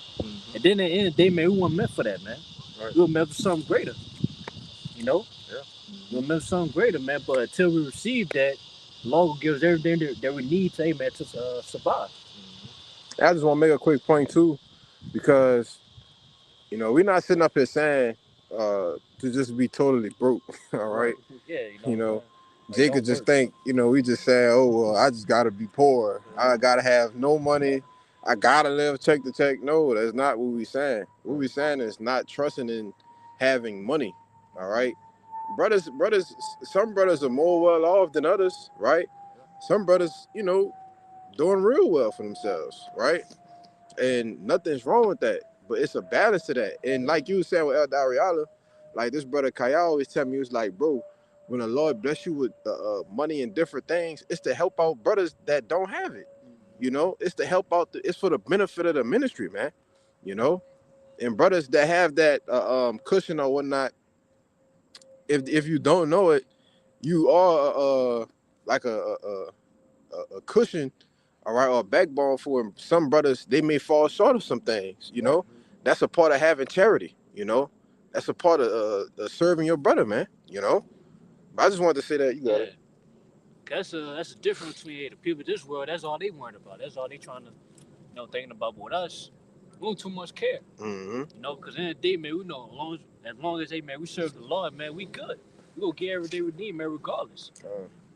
And then at the end of the day, man, we weren't meant for that, man. Right. We were meant for something greater. We were meant for something greater, man. But until we receive that, the Lord will give us everything that we need to survive. I just want to make a quick point too, because we're not sitting up here saying to just be totally broke. All right. Yeah. Jake could just think, we just say, oh well, I just gotta be poor. I gotta have no money. I gotta live check to check. No, that's not what we saying. What we saying is not trusting in having money. All right, brothers. Some brothers are more well off than others, right? Some brothers, doing real well for themselves, right? And nothing's wrong with that. But it's a balance to that. And like you were saying with El Dariala, like this brother Kaya always tell me, he was like, bro, when the Lord bless you with money and different things, it's to help out brothers that don't have it. It's to help out. It's for the benefit of the ministry, man. And brothers that have that cushion or whatnot. If you don't know it, you are like a cushion, all right, or a backbone for some brothers. They may fall short of some things. That's a part of having charity. That's a part of serving your brother, man. But I just wanted to say that. You got it. That's the difference between the people of this world. That's all they worrying about. That's all they trying to, thinking about. But with us, we don't too much care. Because in the day, man, we know as long as we serve the Lord, man, we good. We gonna get everything we need, man, regardless.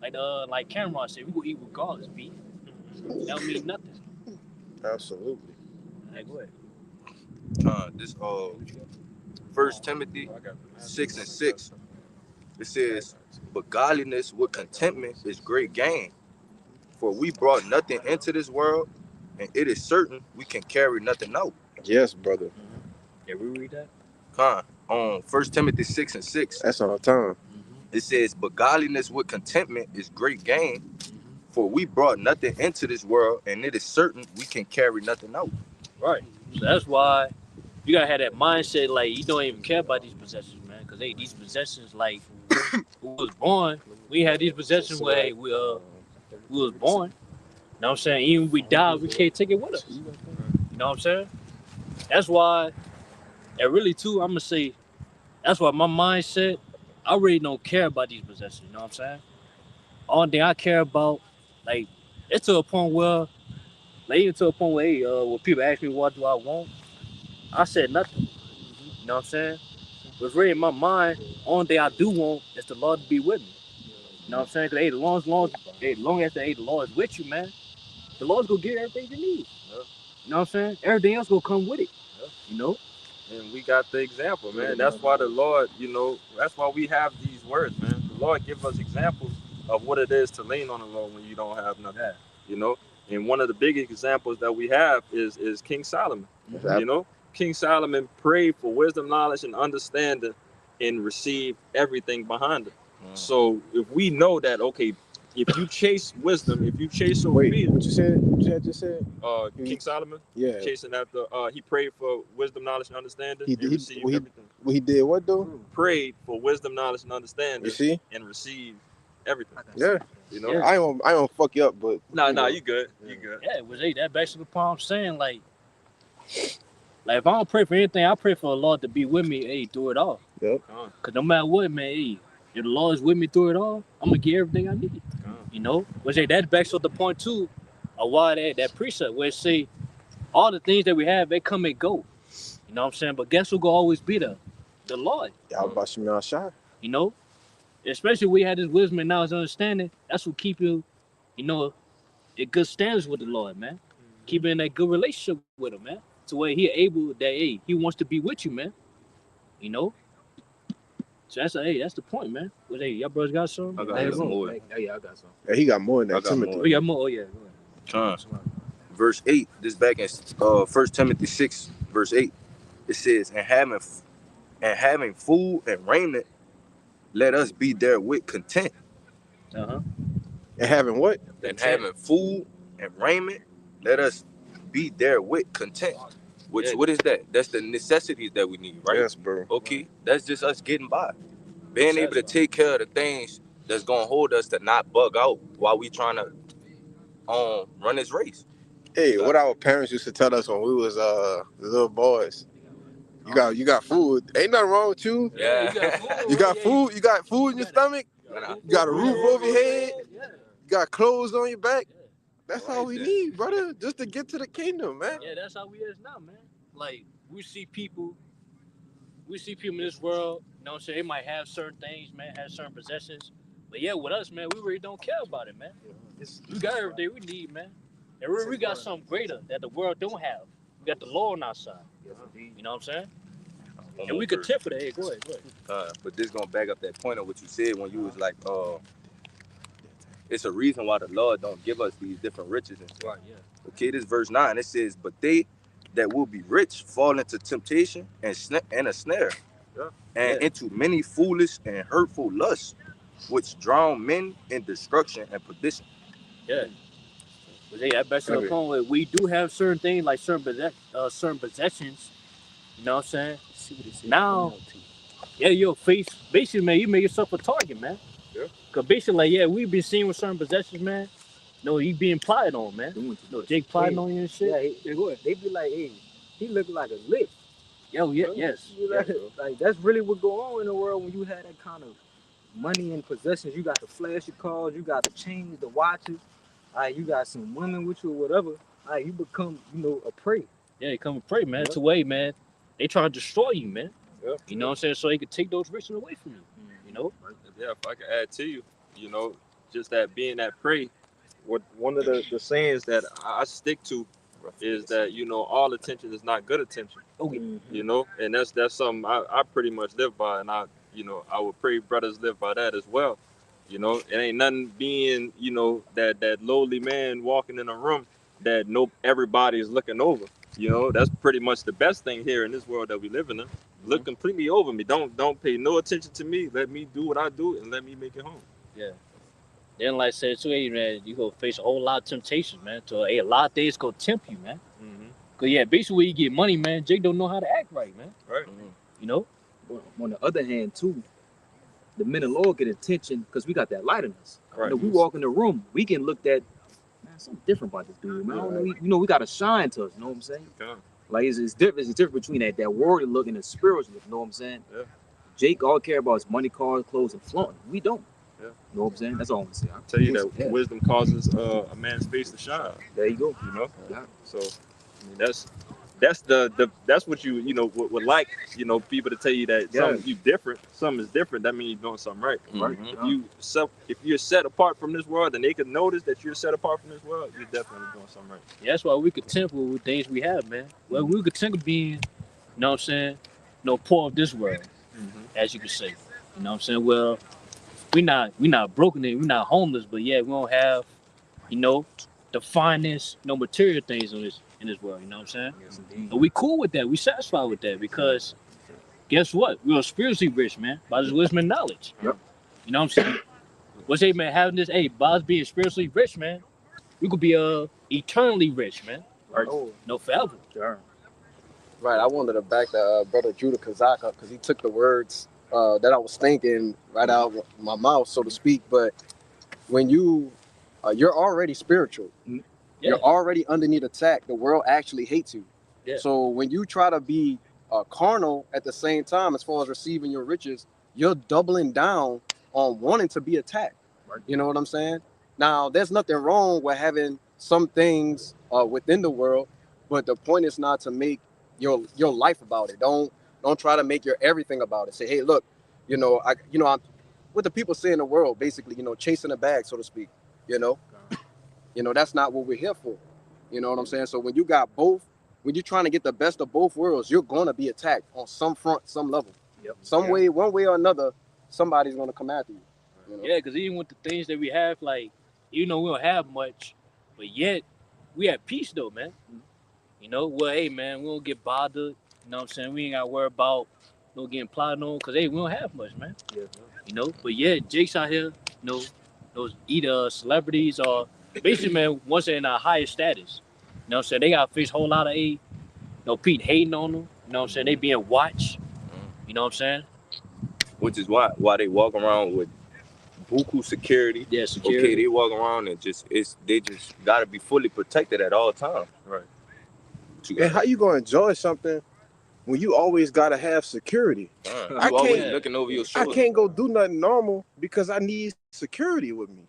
Like Cameron said, we gonna eat regardless, B. That don't mean nothing. Absolutely. Go ahead. This 1 Timothy 6:6. It says, but godliness with contentment is great gain. For we brought nothing into this world, and it is certain we can carry nothing out. Yes, brother. Yeah, we read that? On 1 Timothy 6:6. That's on our time. It says, but godliness with contentment is great gain. For we brought nothing into this world, and it is certain we can carry nothing out. Right. So that's why you gotta have that mindset like you don't even care about these possessions, man. Cause these possessions, like we was born, we had these possessions where hey, we was born. You know what I'm saying? Even if we die, we can't take it with us. You know what I'm saying? That's why, and really too, I'm gonna say, that's why my mindset, I really don't care about these possessions. You know what I'm saying? Only thing I care about, like, it's to a point where, like, even to a point where, hey, when people ask me what do I want, I said nothing. You know what I'm saying? But really in my mind, only thing I do want is the Lord to be with me. You know what I'm saying? Cause hey, long as the Lord is with you, man, the Lord's gonna get everything you need. Yeah. You know what I'm saying? Everything else gonna come with it. Yeah. You know? And we got the example, man. That's why the Lord, that's why we have these words, man. The Lord gives us examples of what it is to lean on the Lord when you don't have nothing. Yeah. You know? And one of the big examples that we have is King Solomon. Exactly. You know? King Solomon prayed for wisdom, knowledge, and understanding and received everything behind it. So if we know that, okay, if you chase wisdom, if you chase Wait, obedience, what you said? What you had just said? King Solomon, Yeah. chasing after, he prayed for wisdom, knowledge, and understanding, and received he, everything. he did what though? Prayed for wisdom, knowledge, and understanding, You see? and received everything. Yeah. You know? Yeah. I don't fuck you up, but Nah, you good. You good. Yeah, it was that basically the point I'm saying. Like if I don't pray for anything, I pray for the Lord to be with me, hey, through it all. Yep. Cause no matter what, man, hey, if the Lord is with me through it all, I'm gonna get everything I need. You know? Which that backs up the point too of why that precept where it say all the things that we have, they come and go. You know what I'm saying? But guess who gonna always be there? The Lord. y'all about Shemel Shah. You know? Especially we had this wisdom and knowledge and understanding, that's what keep you, in good standards with the Lord, man. Keep in that good relationship with him, man. To where he able that hey, he wants to be with you, man. You know? So that's the point, man. But hey, y'all brothers got some? I got some more. Yeah, I got some. Yeah, he got more than I that. got Timothy. more. We got more. Oh yeah, go ahead. Verse 8, this back in 1 Timothy 6, verse 8. It says, and having food and raiment, let us be therewith content. Uh-huh. And having what? And having food and raiment, let us be therewith content. Which, what is that? That's the necessities that we need, right? Yes, bro. Okay, that's just us getting by. Being able to take care of the things that's gonna hold us to not bug out while we trying to run this race. Hey, what our parents used to tell us when we was little boys. You got food. Ain't nothing wrong with you. Yeah. You got food. You got food in your stomach. You got a roof over your head. You got clothes on your back. That's all we need, brother. Just to get to the kingdom, man. Yeah, that's how we is now, man. Like we see people in this world, you know what I'm saying, they might have certain things, man, have certain possessions. But yeah, with us, man, we really don't care about it, man. We got everything we need, man. And we got something greater that the world don't have. We got the law on our side. You know what I'm saying? And we could tip for that. Hey, go ahead. But this gonna back up that point of what you said when you was like, it's a reason why the Lord don't give us these different riches and stuff. Right, yeah. Okay, this verse 9, it says, but they that will be rich fall into temptation and a snare, and into many foolish and hurtful lusts, which drown men in destruction and perdition. Yeah. But hey, that best to the point where we do have certain things like certain possessions. You know what I'm saying? Now, yeah, you'll face basically, man. You make yourself a target, man. Yeah. Cause basically, like, yeah, we've been seeing with certain possessions, man. No, he being plotted on, man. No, Jake plotting on you and shit. Yeah, go ahead. They be like, hey, he look like a lick. Yo, yeah, yes. Like that's really what go on in the world when you have that kind of money and possessions. You got the flashy cars, you got the chains, the watches. You got some women with you or whatever. You become, a prey. Yeah, you come and pray, man. It's a way, man. They trying to destroy you, man. Yeah. You know what I'm saying? So they can take those riches away from you. You know? Yeah, if I could add to you, just that being that prey, one of the sayings that I stick to is that, all attention is not good attention. Okay. And that's something I pretty much live by, and I would pray brothers live by that as well. It ain't nothing being, that lowly man walking in a room that everybody is looking over. That's pretty much the best thing here in this world that we live in. Look completely over me. Don't pay no attention to me. Let me do what I do and let me make it home. Yeah. Then, like I said, too, hey, man, you gonna face a whole lot of temptations, man. A lot of things gonna tempt you, man. Mm-hmm. Cause yeah, basically when you get money, man, Jake don't know how to act right, man. Right. You know? But on the other hand, too, the men of law get attention because we got that light in us. Right. You know, we walk in the room, we can look at, man, something different about this dude, man. I don't know, you know, we got to shine to us, you know what I'm saying? Yeah. Like, it's different. It's different between that worldly look and the spiritual look, you know what I'm saying? Yeah. Jake all care about is money, cars, clothes, and flaunting. We don't. Yeah. You know what I'm saying? That's all I'm gonna say. Tell you that Yeah. wisdom causes a man's face to shine. There you go. You know. Yeah. So, I mean, that's that's what you know would like, you know, people to tell you that something you different, something is different. That means you're doing something right. Right. If you're set apart from this world, and they can notice that you're set apart from this world, you're definitely doing something right. Yeah, that's why we content with things we have, man. Well, we content with being, you know what I'm saying, poor of this world, as you could say. You know what I'm saying? Well, we not broken and we're not homeless, but yeah, we don't have, the finest, material things in this world, you know what I'm saying? Yes, indeed. But we cool with that. We satisfied with that because guess what? We're spiritually rich, man, by this wisdom and knowledge. Yep. You know what I'm saying? What's hey man having this by us being spiritually rich, man, we could be eternally rich, man. Right. No forever. Sure. Right. I wanted to back the brother Judah Kazak up because he took the words that I was thinking right out of my mouth, so to speak. But when you're already spiritual, you're already underneath attack. The world actually hates you. Yeah. So when you try to be carnal at the same time, as far as receiving your riches, you're doubling down on wanting to be attacked. Right. You know what I'm saying? Now, there's nothing wrong with having some things within the world, but the point is not to make your life about it. Don't try to make your everything about it. Say, hey, look, I'm what the people say in the world, basically, chasing a bag, so to speak. That's not what we're here for. You know what I'm saying? So when you got both, when you're trying to get the best of both worlds, you're gonna be attacked on some front, some level. Yep. Some way, one way or another, somebody's gonna come after you. Yeah, because even with the things that we have, like, we don't have much, but yet we at peace though, man. Well, hey man, we don't get bothered. You know what I'm saying? We ain't gotta worry about getting plotted on, because hey, we don't have much, man. Yeah. But yeah, Jake's out here, those either celebrities or basically, man, once they're in a higher status. You know what I'm saying? They gotta face a whole lot of Pete hating on them. You know what I'm saying? They being watched. You know what I'm saying? Which is why they walk around with buku security. Yeah, security. Okay, they walk around and they just gotta be fully protected at all times. Right. And how you gonna enjoy something when you always gotta have security? You I always can't- looking over your I shoulder. can't go do nothing normal because I need security with me.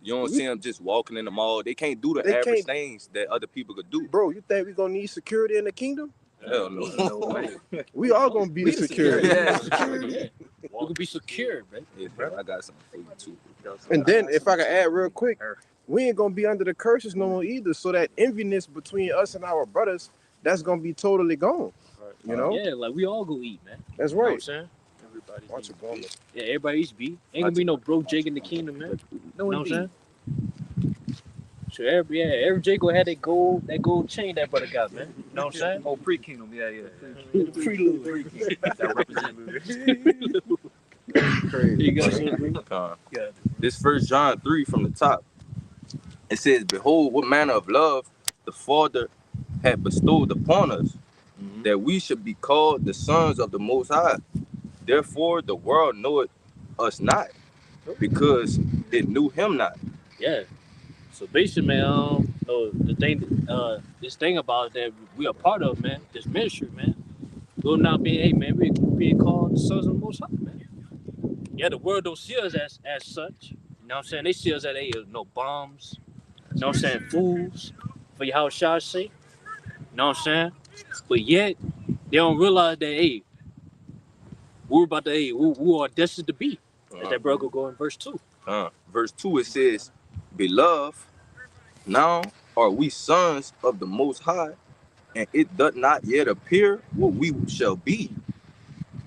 You don't see them just walking in the mall. They can't do the They average can't- things that other people could do. Bro, you think we gonna need security in the kingdom? Hell no. No way. We all gonna be the security. Yeah. We can be secure, man. Yeah, bro, I got something for you too. And then if I can add real quick, we ain't gonna be under the curses no more either. So that enviness between us and our brothers, that's gonna be totally gone. You know? Yeah, like we all go eat, man. That's You know what I'm right. saying? Everybody's Watch it go. Yeah, everybody eats beef. Ain't gonna be no broke Jake in the kingdom, man. You know what I'm saying? So every Jake gonna have that gold chain that brother got, man. You know what I'm saying? Oh, pre-kingdom. Yeah. Prelude. That represents. Crazy. You got something? Yeah. This 1 John 3 from the top. It says, "Behold, what manner of love the Father had bestowed upon us, that we should be called the sons of the Most High. Therefore, the world knoweth us not, because it knew Him not." Yeah. So basically, man, this thing about that we are part of, man, this ministry, man. We'll not be, hey, man, we being called the sons of the Most High, man. Yeah, the world don't see us as such. You know what I'm saying? They see us as, hey, no bombs. You know what I'm saying? Fools for Yahushua's sake. You know what I'm saying? But yet, they don't realize that, hey, we're about to, hey, we are destined to be. As that brother go in verse 2. Verse 2, it says, "Beloved, now are we sons of the Most High, and it doth not yet appear what we shall be.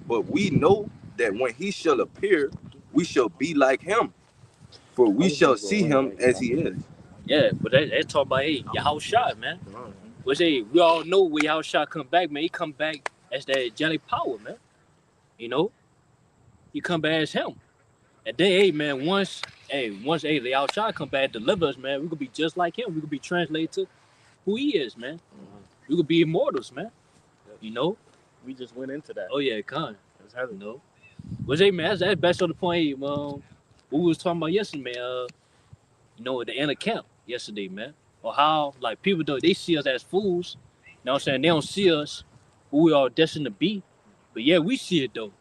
But we know that when He shall appear, we shall be like Him, for we shall see Him as He is." Yeah, but that's talking about, hey, Yahushua, man. Which, hey, we all know when Yahushua come back, man. He come back as that angelic power, man. He come back as Him. And then, hey, man, once the Yahushua come back and deliver us, man, we could be just like Him. We could be translated to who He is, man. we could be immortals, man. You know? We just went into that. Oh yeah, con. That's heavy. You know? But hey man, that's best on the point, what we was talking about yesterday, man. You know, at the end of camp yesterday, man. Or how like people though they see us as fools. You know what I'm saying? They don't see us who we are destined to be. But yeah, we see it though.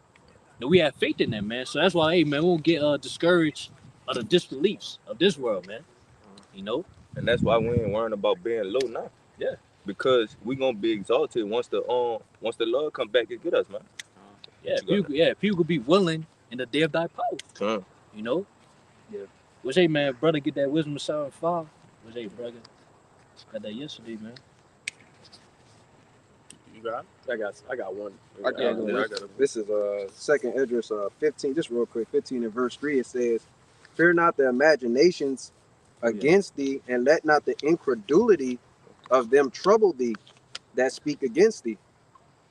And we have faith in that, man. So that's why, hey man, we won't get discouraged of the disbeliefs of this world, man. You know? And that's why we ain't worrying about being low now. Yeah. Because we gonna be exalted once the Lord come back and get us, man. People could be willing in the day of thy power. You know? Yeah. Was hey man, brother, get that wisdom of Psalm 5. Was hey brother. Got that yesterday, man. You got it? I got one. I got it. This is second Idris 15, just real quick, 15 in verse 3. It says, "Fear not the imaginations against thee, and let not the incredulity of them trouble thee that speak against thee."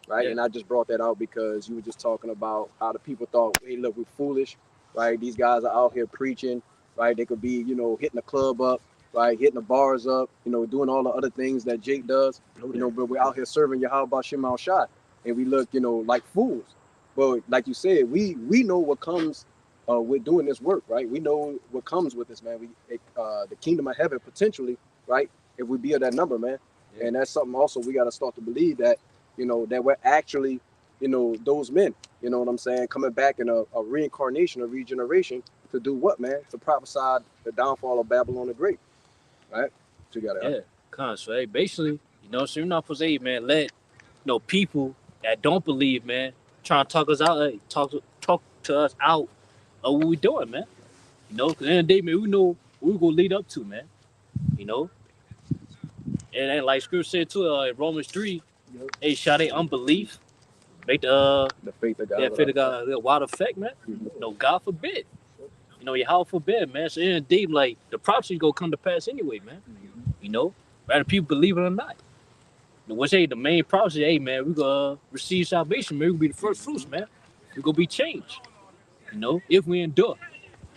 Right? Yeah. And I just brought that out because you were just talking about how the people thought, hey, look, we're foolish, right? These guys are out here preaching, right? They could be, hitting the club up, right? Hitting the bars up, doing all the other things that Jake does, but we're out here serving Yahweh Bashim Al Shai, and we look, like fools. But like you said, we know what comes with doing this work, right? We know what comes with this, man. The kingdom of heaven potentially, right? If we be of that number, man. Yeah. And that's something also we got to start to believe that, that we're actually, those men, you know what I'm saying, coming back in a reincarnation, a regeneration to do what, man? To prophesy the downfall of Babylon the Great, right? So you got to So hey, basically, so you're not supposed to say, man, let people that don't believe, man, trying to talk us out, talk to us out of what we doing, man. Because at the end of the day, man, we know what we're gonna lead up to, man. And like Scripture said too, in Romans 3, hey, shall they unbelief make the faith of God, faith of God a wild effect, man? No, God forbid. Yahweh forbid, man. So in the day, like the prophecy gonna come to pass anyway, man. Whether people believe it or not. What's the main prophecy? Hey, man, we gonna receive salvation, man. We gonna be the first fruits, man. We gonna be changed. If we endure.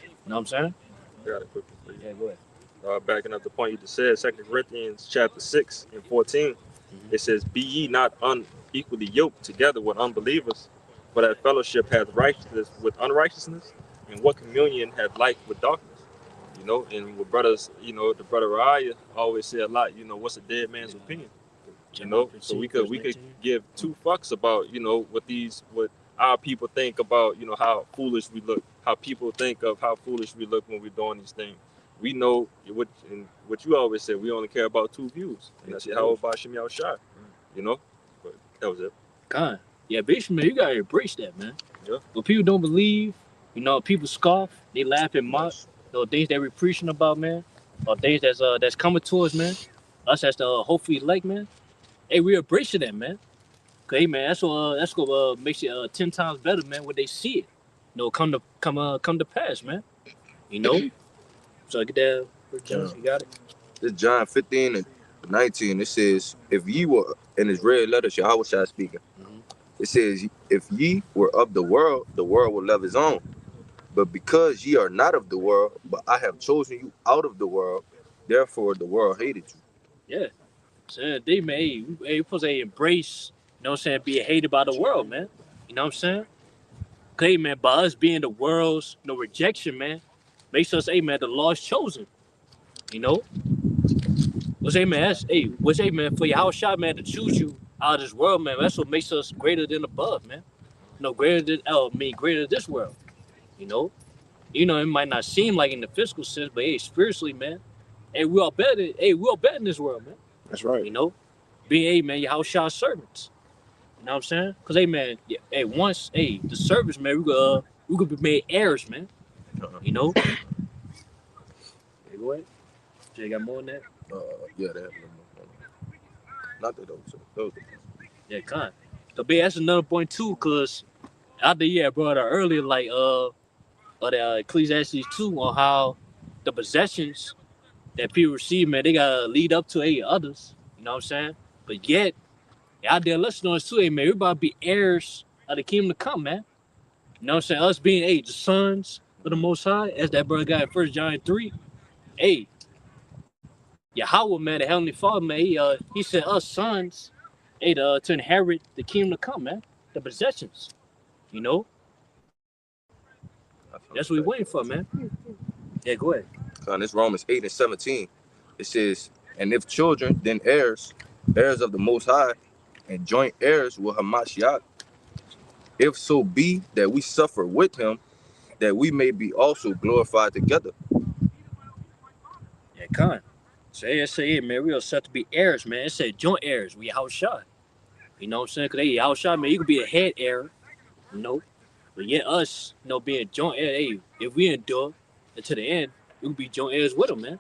You know what I'm saying? I got it quickly for you. Yeah, go ahead. Backing up the point you just said, 2 Corinthians chapter 6 and 14, it says, "Be ye not unequally yoked together with unbelievers, for that fellowship hath righteousness with unrighteousness, and what communion hath light with darkness?" And with brothers, the brother Raya always say a lot, what's a dead man's opinion? So we could give two fucks about, what our people think about, how foolish we look, how people think of how foolish we look when we're doing these things. We know what you always say, we only care about two views, and that's how about Shemi Al Shai, But that was it. God. Yeah, basically, man, you gotta embrace that, man. Yeah. When people don't believe, people scoff, they laugh and mock, things that we're preaching about, man, or things that's coming to us, man. Us as the hopefully elect, man. Hey, we embrace that, man. Cause hey, man, that's what makes it 10 times better, man. When they see it, come to pass, man. So get that. You got it. This John 15 and 19. It says, "If ye were," in his red letters, Yahweh Shai speaking. It says, "If ye were of the world will love his own. But because ye are not of the world, but I have chosen you out of the world, therefore the world hated you." Yeah. So they may we supposed to embrace, be hated by the world, man. You know what I'm saying? Okay, man, by us being the world's rejection, man, makes us, hey man, the lost chosen. What's man, for Yahweh Shai, man, to choose you out of this world, man, that's what makes us greater than above, man. Greater than this world. It might not seem like in the physical sense, but hey, spiritually, man, hey, we all better in this world, man. That's right. Being, hey, man, Yahweh Shai's servants. You know what I'm saying? Because, hey, man, once, the service, man, we could be made heirs, man. Hey, go ahead. Jay, got more than that? Yeah, that. Not that those. Yeah, kind. So, that's another point, too, because after, brought out earlier, like, the Ecclesiastes 2 on how the possessions that people receive, man, they gotta lead up to others. You know what I'm saying? But yet, out there listening to us too, man, we about to be heirs of the kingdom to come, man. You know what I'm saying? Us being the sons of the Most High, as that brother got in 1 John 3. Yahweh, man, the Heavenly Father, man, he sent us sons, hey, to inherit the kingdom to come, man, the possessions. You know, that's what we waiting for, man. Yeah, go ahead. And it's Romans 8 and 17. It says, and if children, then heirs, heirs of the Most High, and joint heirs with Hamashiach, if so be that we suffer with him, that we may be also glorified together. Yeah, con. So it say, man, we are set to be heirs, man. It said joint heirs. We outshot. You know what I'm saying? Because they outshot, man, you could be a head heir, you know. But yet us, you know, being joint heirs, hey, if we endure until the end, we could be joint heirs with them, man.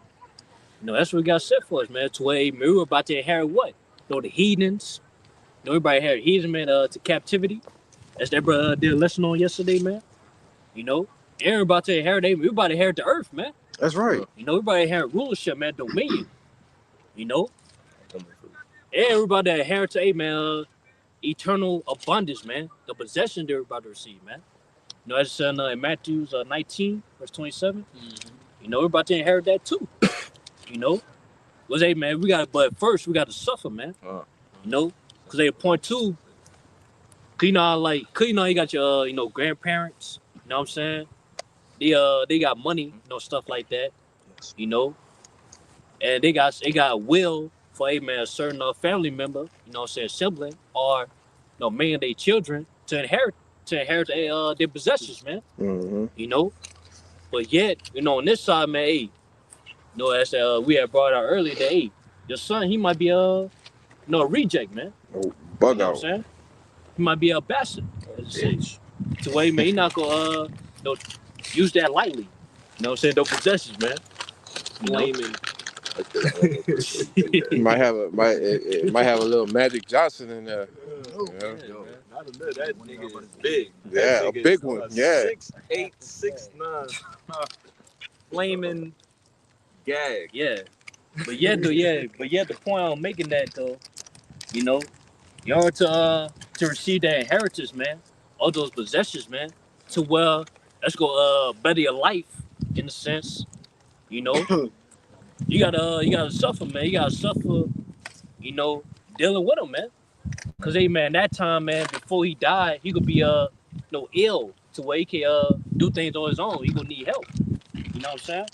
You know, that's what we got set for us, man. To where, man, we were about to inherit what? You know, the heathens. You know, everybody inherit heathens, man, to captivity. That's that brother did a lesson on yesterday, man. You know, everybody to inherit, we about to inherit the earth, man. That's right. You know, everybody inherit rulership, man, dominion. You know, everybody that inherit, man, eternal abundance, man. The possession they're about to receive, man. You know, as in Matthew 19, verse 27. You know, we're about to inherit that too. You know, was hey, man, but first we got to suffer, man. You know, because they point to, you know, you got your, you know, grandparents. You know what I'm saying? They got money, you know, stuff like that. You know, and they got will for a certain family member, you know what I'm saying, sibling, or you know, man, their children to inherit their possessions, man. You know, but yet, you know, on this side, man, hey, you know, as we had brought out earlier, that hey, your son, he might be you know, a reject, man. Bug You know out. what I'm saying? He might be a bastard. To where, man, he not gonna you know, use that lightly. You know what I'm saying? Those possessions, man. You know? It might have a little Magic Johnson in there. That nigga is big. Yeah, a big one. Yeah. 6'8", 6'9", flaming gag. Yeah. But yet the point I'm making that though, you know, in order to receive that inheritance, man, all those possessions, man, to let's go better your life in a sense, you know. You gotta suffer, man. You gotta suffer, you know, dealing with him, man. Cause hey, man, that time, man, before he died, he could be ill to where he can do things on his own. He gonna need help. You know what I'm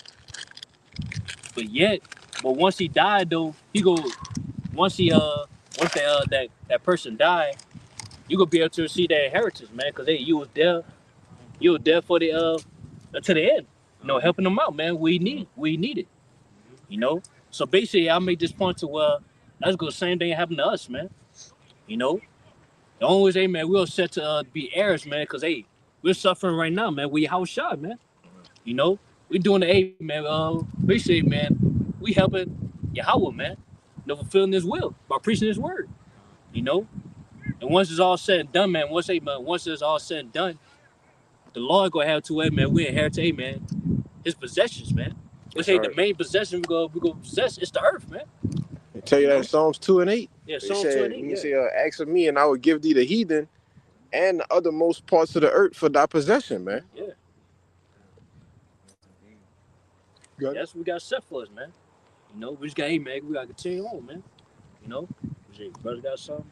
saying? But once he died though, once that person died, you gonna be able to receive that inheritance, man. Cause hey, you was there for the to the end, you know, helping them out, man. We need it. You know, so basically, I make this point to that's the same thing happened to us, man. You know, the only way, hey, man, we're set to be heirs, man, because hey, we're suffering right now, man. We house shot, man. You know, we doing the hey, man. Basically, man, we helping Yahweh, man, you know, fulfilling His will by preaching His word. You know, and once it's all said and done, man. Once it's all said and done, the Lord gonna have to, hey, man, we inherit, hey, man, His possessions, man. Let's say the main possession we go possess is the earth, man. They tell you that in Psalms 2 and 8. Yeah, They Psalms said, 2 and 8. He said, ask of me and I will give thee the heathen and the othermost parts of the earth for thy possession, man. Yeah. That's what we got set for us, man. You know, we just got, hey, man, we got to continue on, man. You know, brother got something?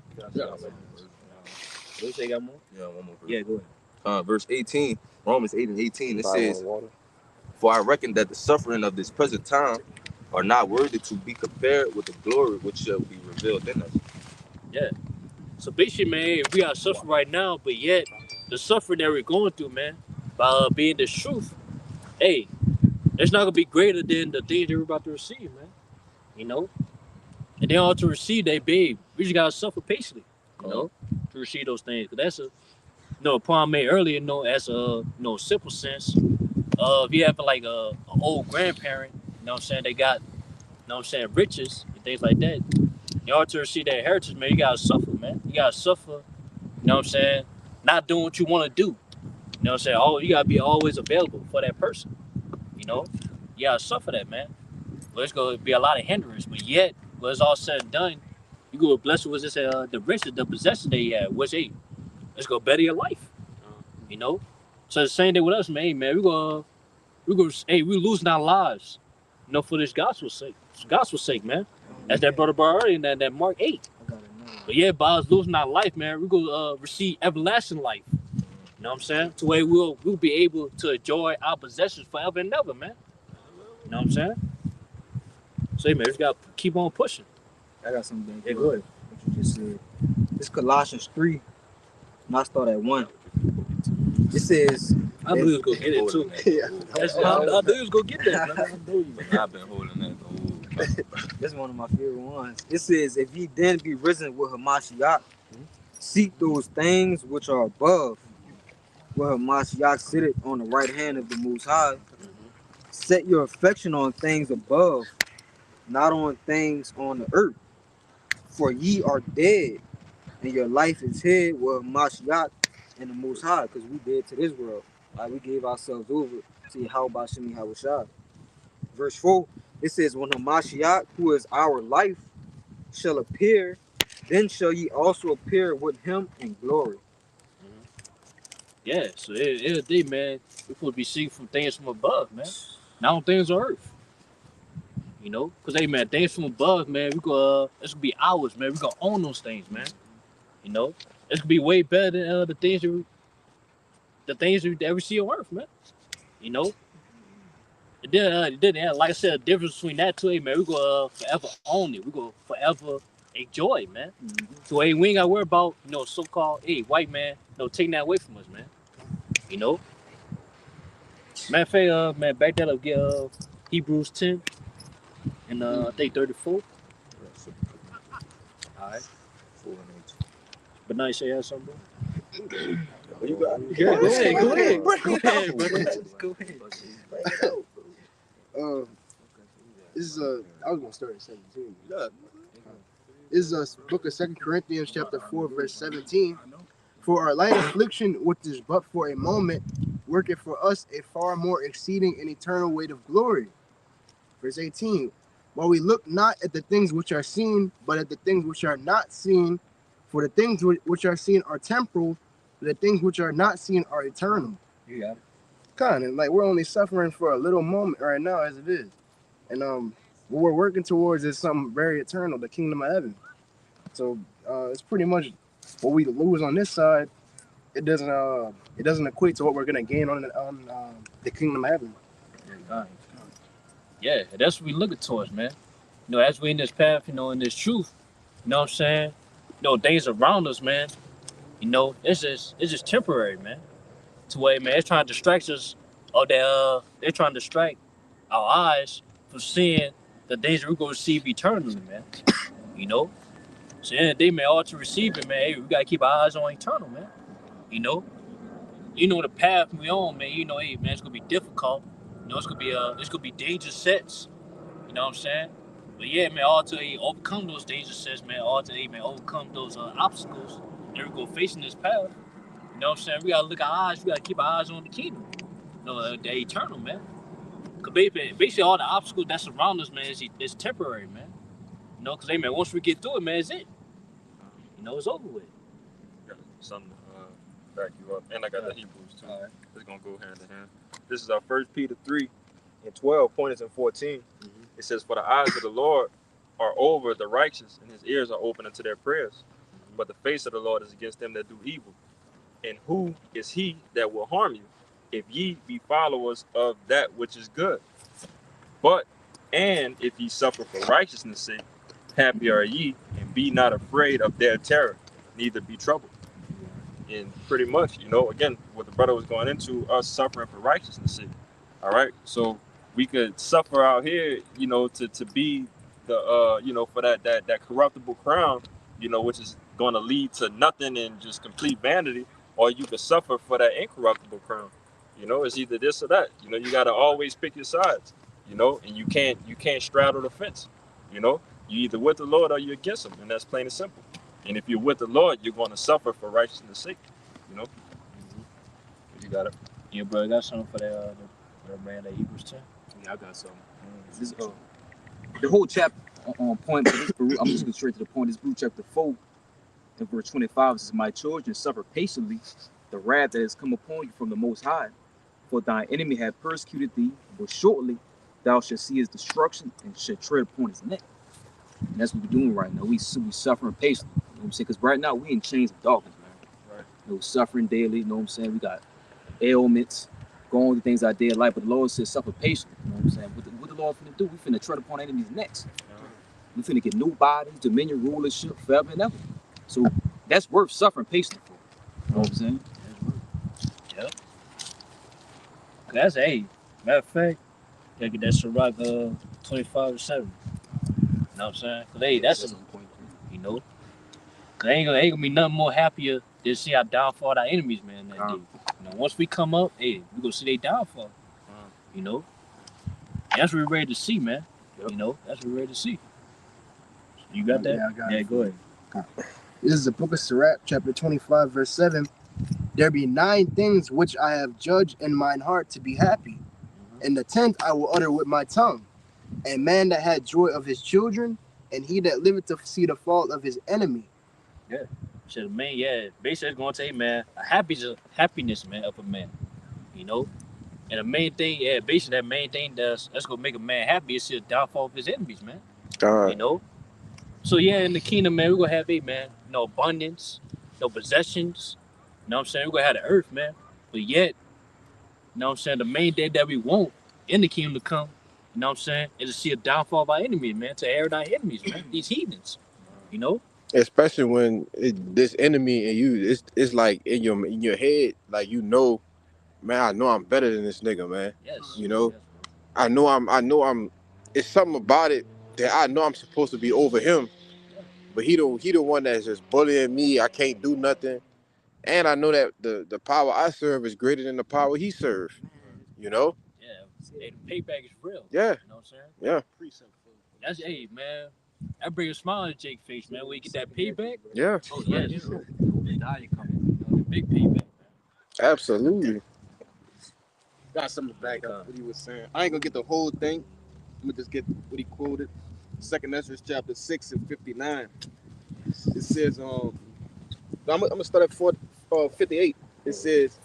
What say, got more? Yeah, one more. Yeah, go ahead. Verse 18, Romans 8 and 18, it says, for I reckon that the suffering of this present time are not worthy to be compared with the glory which shall be revealed in us. Yeah. So basically, man, we are suffering right now, but yet the suffering that we're going through, man, by being the truth, hey, it's not gonna be greater than the things that we're about to receive, man. You know, and then all to receive that, babe, we just gotta suffer patiently, you know, to receive those things. Cause that's a point I made earlier, you know, as a simple sense. If you have like an old grandparent, you know what I'm saying, they got, you know what I'm saying, riches and things like that. In order to receive that inheritance, man, you gotta suffer, man. You gotta suffer, you know what I'm saying, not doing what you want to do. You know what I'm saying? You gotta be always available for that person. You know? You gotta suffer that, man. Well, it's gonna be a lot of hindrance, but yet, when it's all said and done, you go blessed with this the riches, the possession that you have, which hey, it's gonna better your life. You know? So the same thing with us, man. We're losing our lives, you know, for this gospel's sake. For gospel's sake, man. That's that brother brought earlier in that Mark 8. I gotta know. But yeah, by us losing our life, man, we're gonna receive everlasting life. You know what I'm saying? To where we'll be able to enjoy our possessions forever and ever, man. You know what I'm saying? So man, we just gotta keep on pushing. I got something. Yeah, go ahead. What you just said. This Colossians 3. And I start at 1. It says, I knew he was gonna get it too. Yeah. I knew he was gonna get that, man. I've been holding that the whole time. this is one of my favorite ones. It says, if ye then be risen with Hamashiach, seek those things which are above, where Hamashiach sitteth on the right hand of the Most High. Set your affection on things above, not on things on the earth. For ye are dead, and your life is hid with Hamashiach and the Most High, because we dead to this world. Like we gave ourselves over to Yahweh Shemi Hawashai. Verse 4, it says, when Hamashiach, who is our life, shall appear, then shall ye also appear with him in glory. Yeah, so every day, man, we're supposed to be seeking from things from above, man. Not on things on earth. You know? Because, hey, man, things from above, man, it's going to be ours, man. We're going to own those things, man. You know? It's going to be way better than the things that we see on earth, man. You know? And then, like I said, the difference between that two, hey, man, we're going to forever own it. We're going to forever enjoy it, man. So, hey, we ain't got to worry about, you know, so-called, hey, white man, taking that away from us, man. You know? Matter of fact, man, back that up, get Hebrews 10 and I think 34. Alright. But now you say you have something, bro? You got Go ahead, bro. This is I was gonna start at 17. This is a book of 2 Corinthians chapter 4, verse 17. For our light affliction, which is but for a moment, worketh for us a far more exceeding and eternal weight of glory. Verse 18. While we look not at the things which are seen, but at the things which are not seen. For the things which are seen are temporal, but the things which are not seen are eternal. You got it. Kind of like we're only suffering for a little moment right now as it is. And what we're working towards is something very eternal, the kingdom of heaven. So it's pretty much what we lose on this side. It doesn't equate to what we're gonna gain on the kingdom of heaven. Yeah, that's what we looking towards, man. You know, as we in this path, you know, in this truth, you know what I'm saying? You know, things around us, man, you know, it's just temporary, man. To where, man, it's trying to distract us, or they're trying to distract our eyes from seeing the things that we're going to receive eternally, man. You know? So, yeah, they, man, all to receive it, man, hey, we got to keep our eyes on eternal, man. You know? You know the path we on, man, you know, hey, man, it's going to be difficult. You know, it's gonna be dangerous sets. You know what I'm saying? But yeah, man, all to overcome those dangerous sets, man. All to overcome those obstacles that we're gonna face in this path. You know what I'm saying? We gotta look our eyes. We gotta keep our eyes on the kingdom. You know, the eternal, man. Cause basically all the obstacles that surround us, man, is temporary, man. You know, cause hey, man, once we get through it, man, it's it. You know, it's over with. Got something to back you up, and I got the Hebrews too. All right. It's gonna go hand in hand. This is our 1 Peter 3 and 12, pointers in 14. It says, for the eyes of the Lord are over the righteous, and his ears are open unto their prayers. But the face of the Lord is against them that do evil. And who is he that will harm you, if ye be followers of that which is good? And if ye suffer for righteousness' sake, happy are ye, and be not afraid of their terror, neither be troubled. And pretty much, you know, again, what the brother was going into, us suffering for righteousness' sake. All right, so we could suffer out here, you know, to be the, you know, for that corruptible crown, you know, which is going to lead to nothing and just complete vanity, or you could suffer for that incorruptible crown. You know, it's either this or that. You know, you got to always pick your sides. You know, and you can't straddle the fence. You know, you either with the Lord or you're against him, and that's plain and simple. And if you're with the Lord, you're going to suffer for righteousness' sake. You know, you got it. Yeah, bro, I got something for that man that Hebrews 10. Yeah, I got something. This the whole chapter on point, but this I'm just going straight to the point. This Baruch chapter 4 and verse 25 says, my children, suffer patiently the wrath that has come upon you from the Most High. For thine enemy have persecuted thee, but shortly thou shalt see his destruction and shalt tread upon his neck. And that's what we're doing right now. We suffering patiently. You know what I'm saying? Because right now we in chains of darkness, man. Right. You know, suffering daily. You know what I'm saying? We got ailments, going through things our day of life. But the Lord says suffer patiently. You know what I'm saying? What the Lord finna do? We finna tread upon enemies' necks. We finna get new bodies, dominion, rulership, forever and ever. So that's worth suffering patiently for. You know what I'm saying? Yep. That's matter of fact, gotta get that Ciroc 25-7. You know what I'm saying? Cause that's a, you know, cause ain't gonna be nothing more happier than see our downfall our enemies, man, that day. You know, once we come up, we gonna see their downfall. You know? And that's what we're ready to see, man. Yep. You know, that's what we're ready to see. You got that? Yeah, I got it. Go ahead. This is the book of Sirach, chapter 25, verse 7. There be 9 things which I have judged in mine heart to be happy, and the 10th I will utter with my tongue. A man that had joy of his children, and he that liveth to see the fall of his enemy. So the man, basically it's gonna take, man, a happiness, man, of a man. You know? And the main thing, basically that main thing that's gonna make a man happy is the downfall of his enemies, man. You know? So in the kingdom, man, we're gonna have no abundance, no possessions. You know what I'm saying? We're gonna have the earth, man. But yet, you know what I'm saying, the main thing that we want in the kingdom to come, you know what I'm saying, is to see a downfall of our enemies, man, to air our enemies, man, these heathens. You know? Especially when this enemy and you, it's like in your head, like, you know, man, I know I'm better than this nigga, man. Yes. You know, Yes, I know I'm. It's something about it that I know I'm supposed to be over him, but he the one that's just bullying me. I can't do nothing, and I know that the power I serve is greater than the power he serves. You know? the payback is real. Yeah. You know what I'm saying? Yeah. That's man. That brings a smile to Jake's face, man. When you get that payback. Yeah. Oh yes. The big payback, man. Absolutely. Got something to back up what he was saying. I ain't gonna get the whole thing. I'm gonna just get what he quoted. 2nd Ezra chapter 6 and 59. It says, I'm gonna start at 58. It says,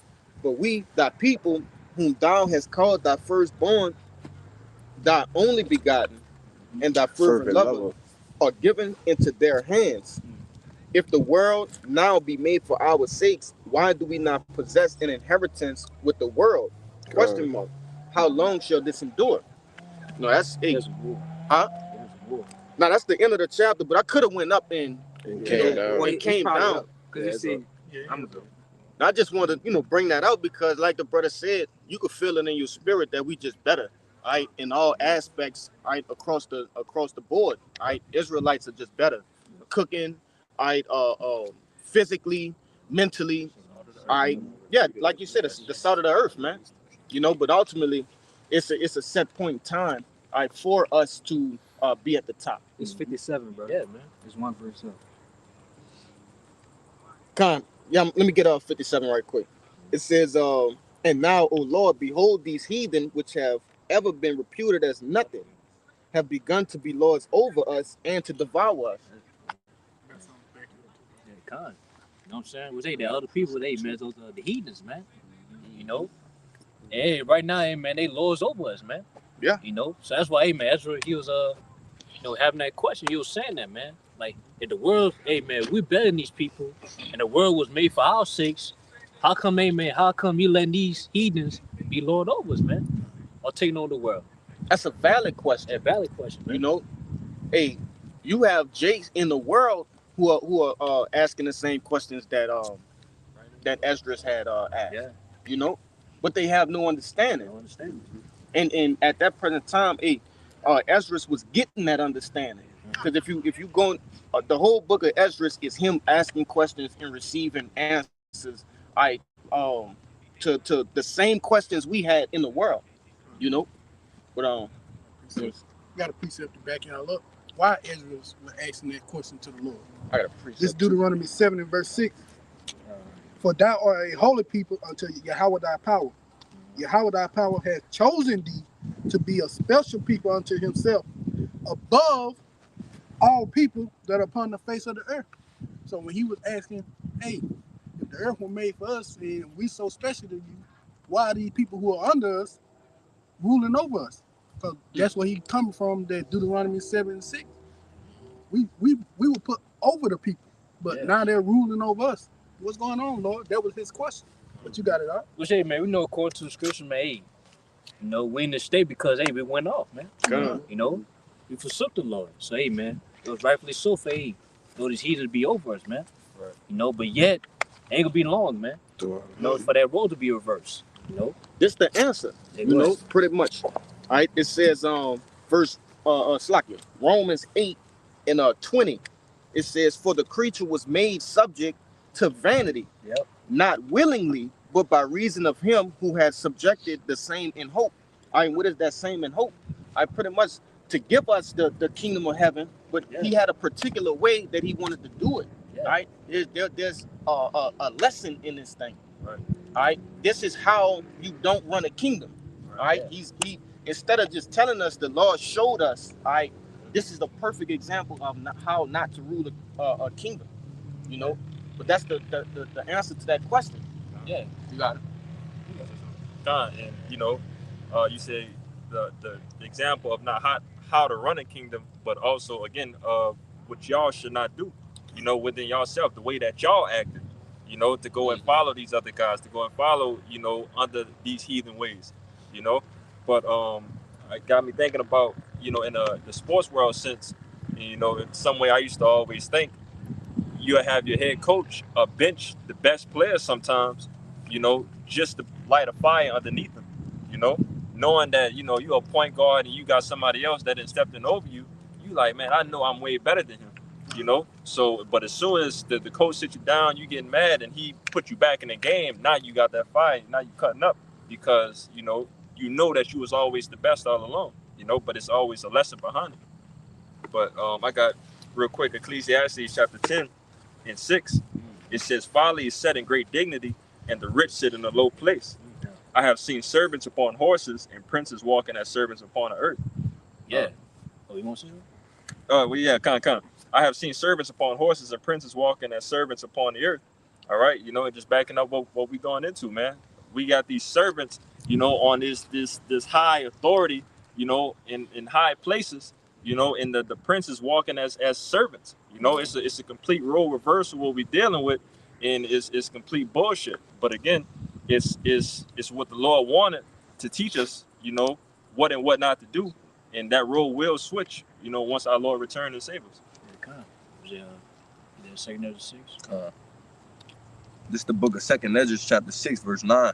but we, thy people, whom thou hast called thy firstborn, thy only begotten, and thy fervent lover, are given into their hands. If the world now be made for our sakes, why do we not possess an inheritance with the world? Question mark. How long shall this endure? No, that's 8. Huh? Now that's the end of the chapter, but I could have went up and came down. when it came down. Because you see, I just wanted to, bring that out because, like the brother said, you could feel it in your spirit that we just better, right? In all aspects, right? Across the board, right? Israelites are just better, cooking, right? Physically, mentally, right? Yeah, like you said, it's the salt of the earth, man. But ultimately, it's a set point in time, right, for us to be at the top. It's 57, bro. Yeah, man. It's one verse up. Let me get 57 right quick. It says, and now, O Lord, behold, these heathen, which have ever been reputed as nothing, have begun to be lords over us and to devour us. You know what I'm saying? Was the other people, man, those the heathens, man. You know? Hey, right now, man, they lords over us, man. Yeah. You know? So that's why, man, Ezra, he was having that question. He was saying that, man. Like, if the world, man, we're better than these people, and the world was made for our sakes, how come you letting these heathens be lord over us, man? Or taking over the world? That's a valid question. A valid question, man. Hey, you have Jakes in the world who are asking the same questions that Esdras had asked. Yeah. But they have no understanding. And at that present time, Esdras was getting that understanding. Because if you go, the whole book of Esdras is him asking questions and receiving answers, to the same questions we had in the world, But You got a precept to back y'all up. Why Ezra was asking that question to the Lord? I got a precept. This Deuteronomy 7 and verse 6. For thou art a holy people unto Yahweh thy power. Yahweh thy power has chosen thee to be a special people unto himself, above all people that are upon the face of the earth. So when he was asking, hey, if the earth was made for us and we so special to you, why are these people who are under us ruling over us? Because that's where he coming from, that Deuteronomy 7:6. We were put over the people, but Yeah. now they're ruling over us. What's going on, Lord? That was his question. But you got it out. Which, hey, man, we know according to the scripture, man, hey, you know, we in the state because, hey, we went off, man. God. You know, we forsook the Lord. So, hey, man, it was rightfully so for, hey, you know, this heathen to be over us, man. Right. You know, but yet, ain't gonna be long, man. You know, for that role to be reversed, you know. This the answer. Hey, You know, what? pretty much. All right. It says verse Slakia, Romans 8 and 20. It says, for the creature was made subject to vanity, Yep. not willingly, but by reason of him who had subjected the same in hope. I mean, what is that same in hope? I pretty much to give us the kingdom of heaven, but he had a particular way that he wanted to do it. Yeah. Right? There's a lesson in this thing. Right. All right. This is how you don't run a kingdom. All right. Yeah. He instead of just telling us, the Lord showed us. All right. This is the perfect example of how not to rule a kingdom. You know. But that's the answer to that question. Yeah. You got it. And you know, you say the example of not how to run a kingdom, but also again what y'all should not do. You know, within yourself, the way that y'all acted. You know, to go and follow these other guys, to go and follow, you know, under these heathen ways. You know, but it got me thinking about, you know, in the sports world sense. You know, in some way I used to always think you'll have your head coach bench the best players sometimes, you know, just to light a fire underneath them, you know, knowing that, you know, you're a point guard and you got somebody else that didn't step in over you. You like, man, I know I'm way better than him, you know. So, but as soon as the coach sits you down, you getting mad and he put you back in the game. Now you got that fire. Now you cutting up because, you know that you was always the best all along, you know, but it's always a lesson behind it. But I got real quick, Ecclesiastes chapter 10 and 6. It says, folly is set in great dignity and the rich sit in a low place. I have seen servants upon horses and princes walking as servants upon the earth. Yeah. Oh, you want to see that? Well, yeah, kind of. I have seen servants upon horses and princes walking as servants upon the earth. All right, you know, and just backing up what we going into, man. We got these servants, you know, on this high authority, you know, in high places, you know, and the princes walking as servants. You know, it's a complete role reversal what we're dealing with, and it's complete bullshit. But again, it's what the Lord wanted to teach us, you know, what and what not to do, and that role will switch, you know, once our Lord returns and saves us. Yeah. The second of the 6. This is the book of 2nd Ezra, chapter 6, verse 9.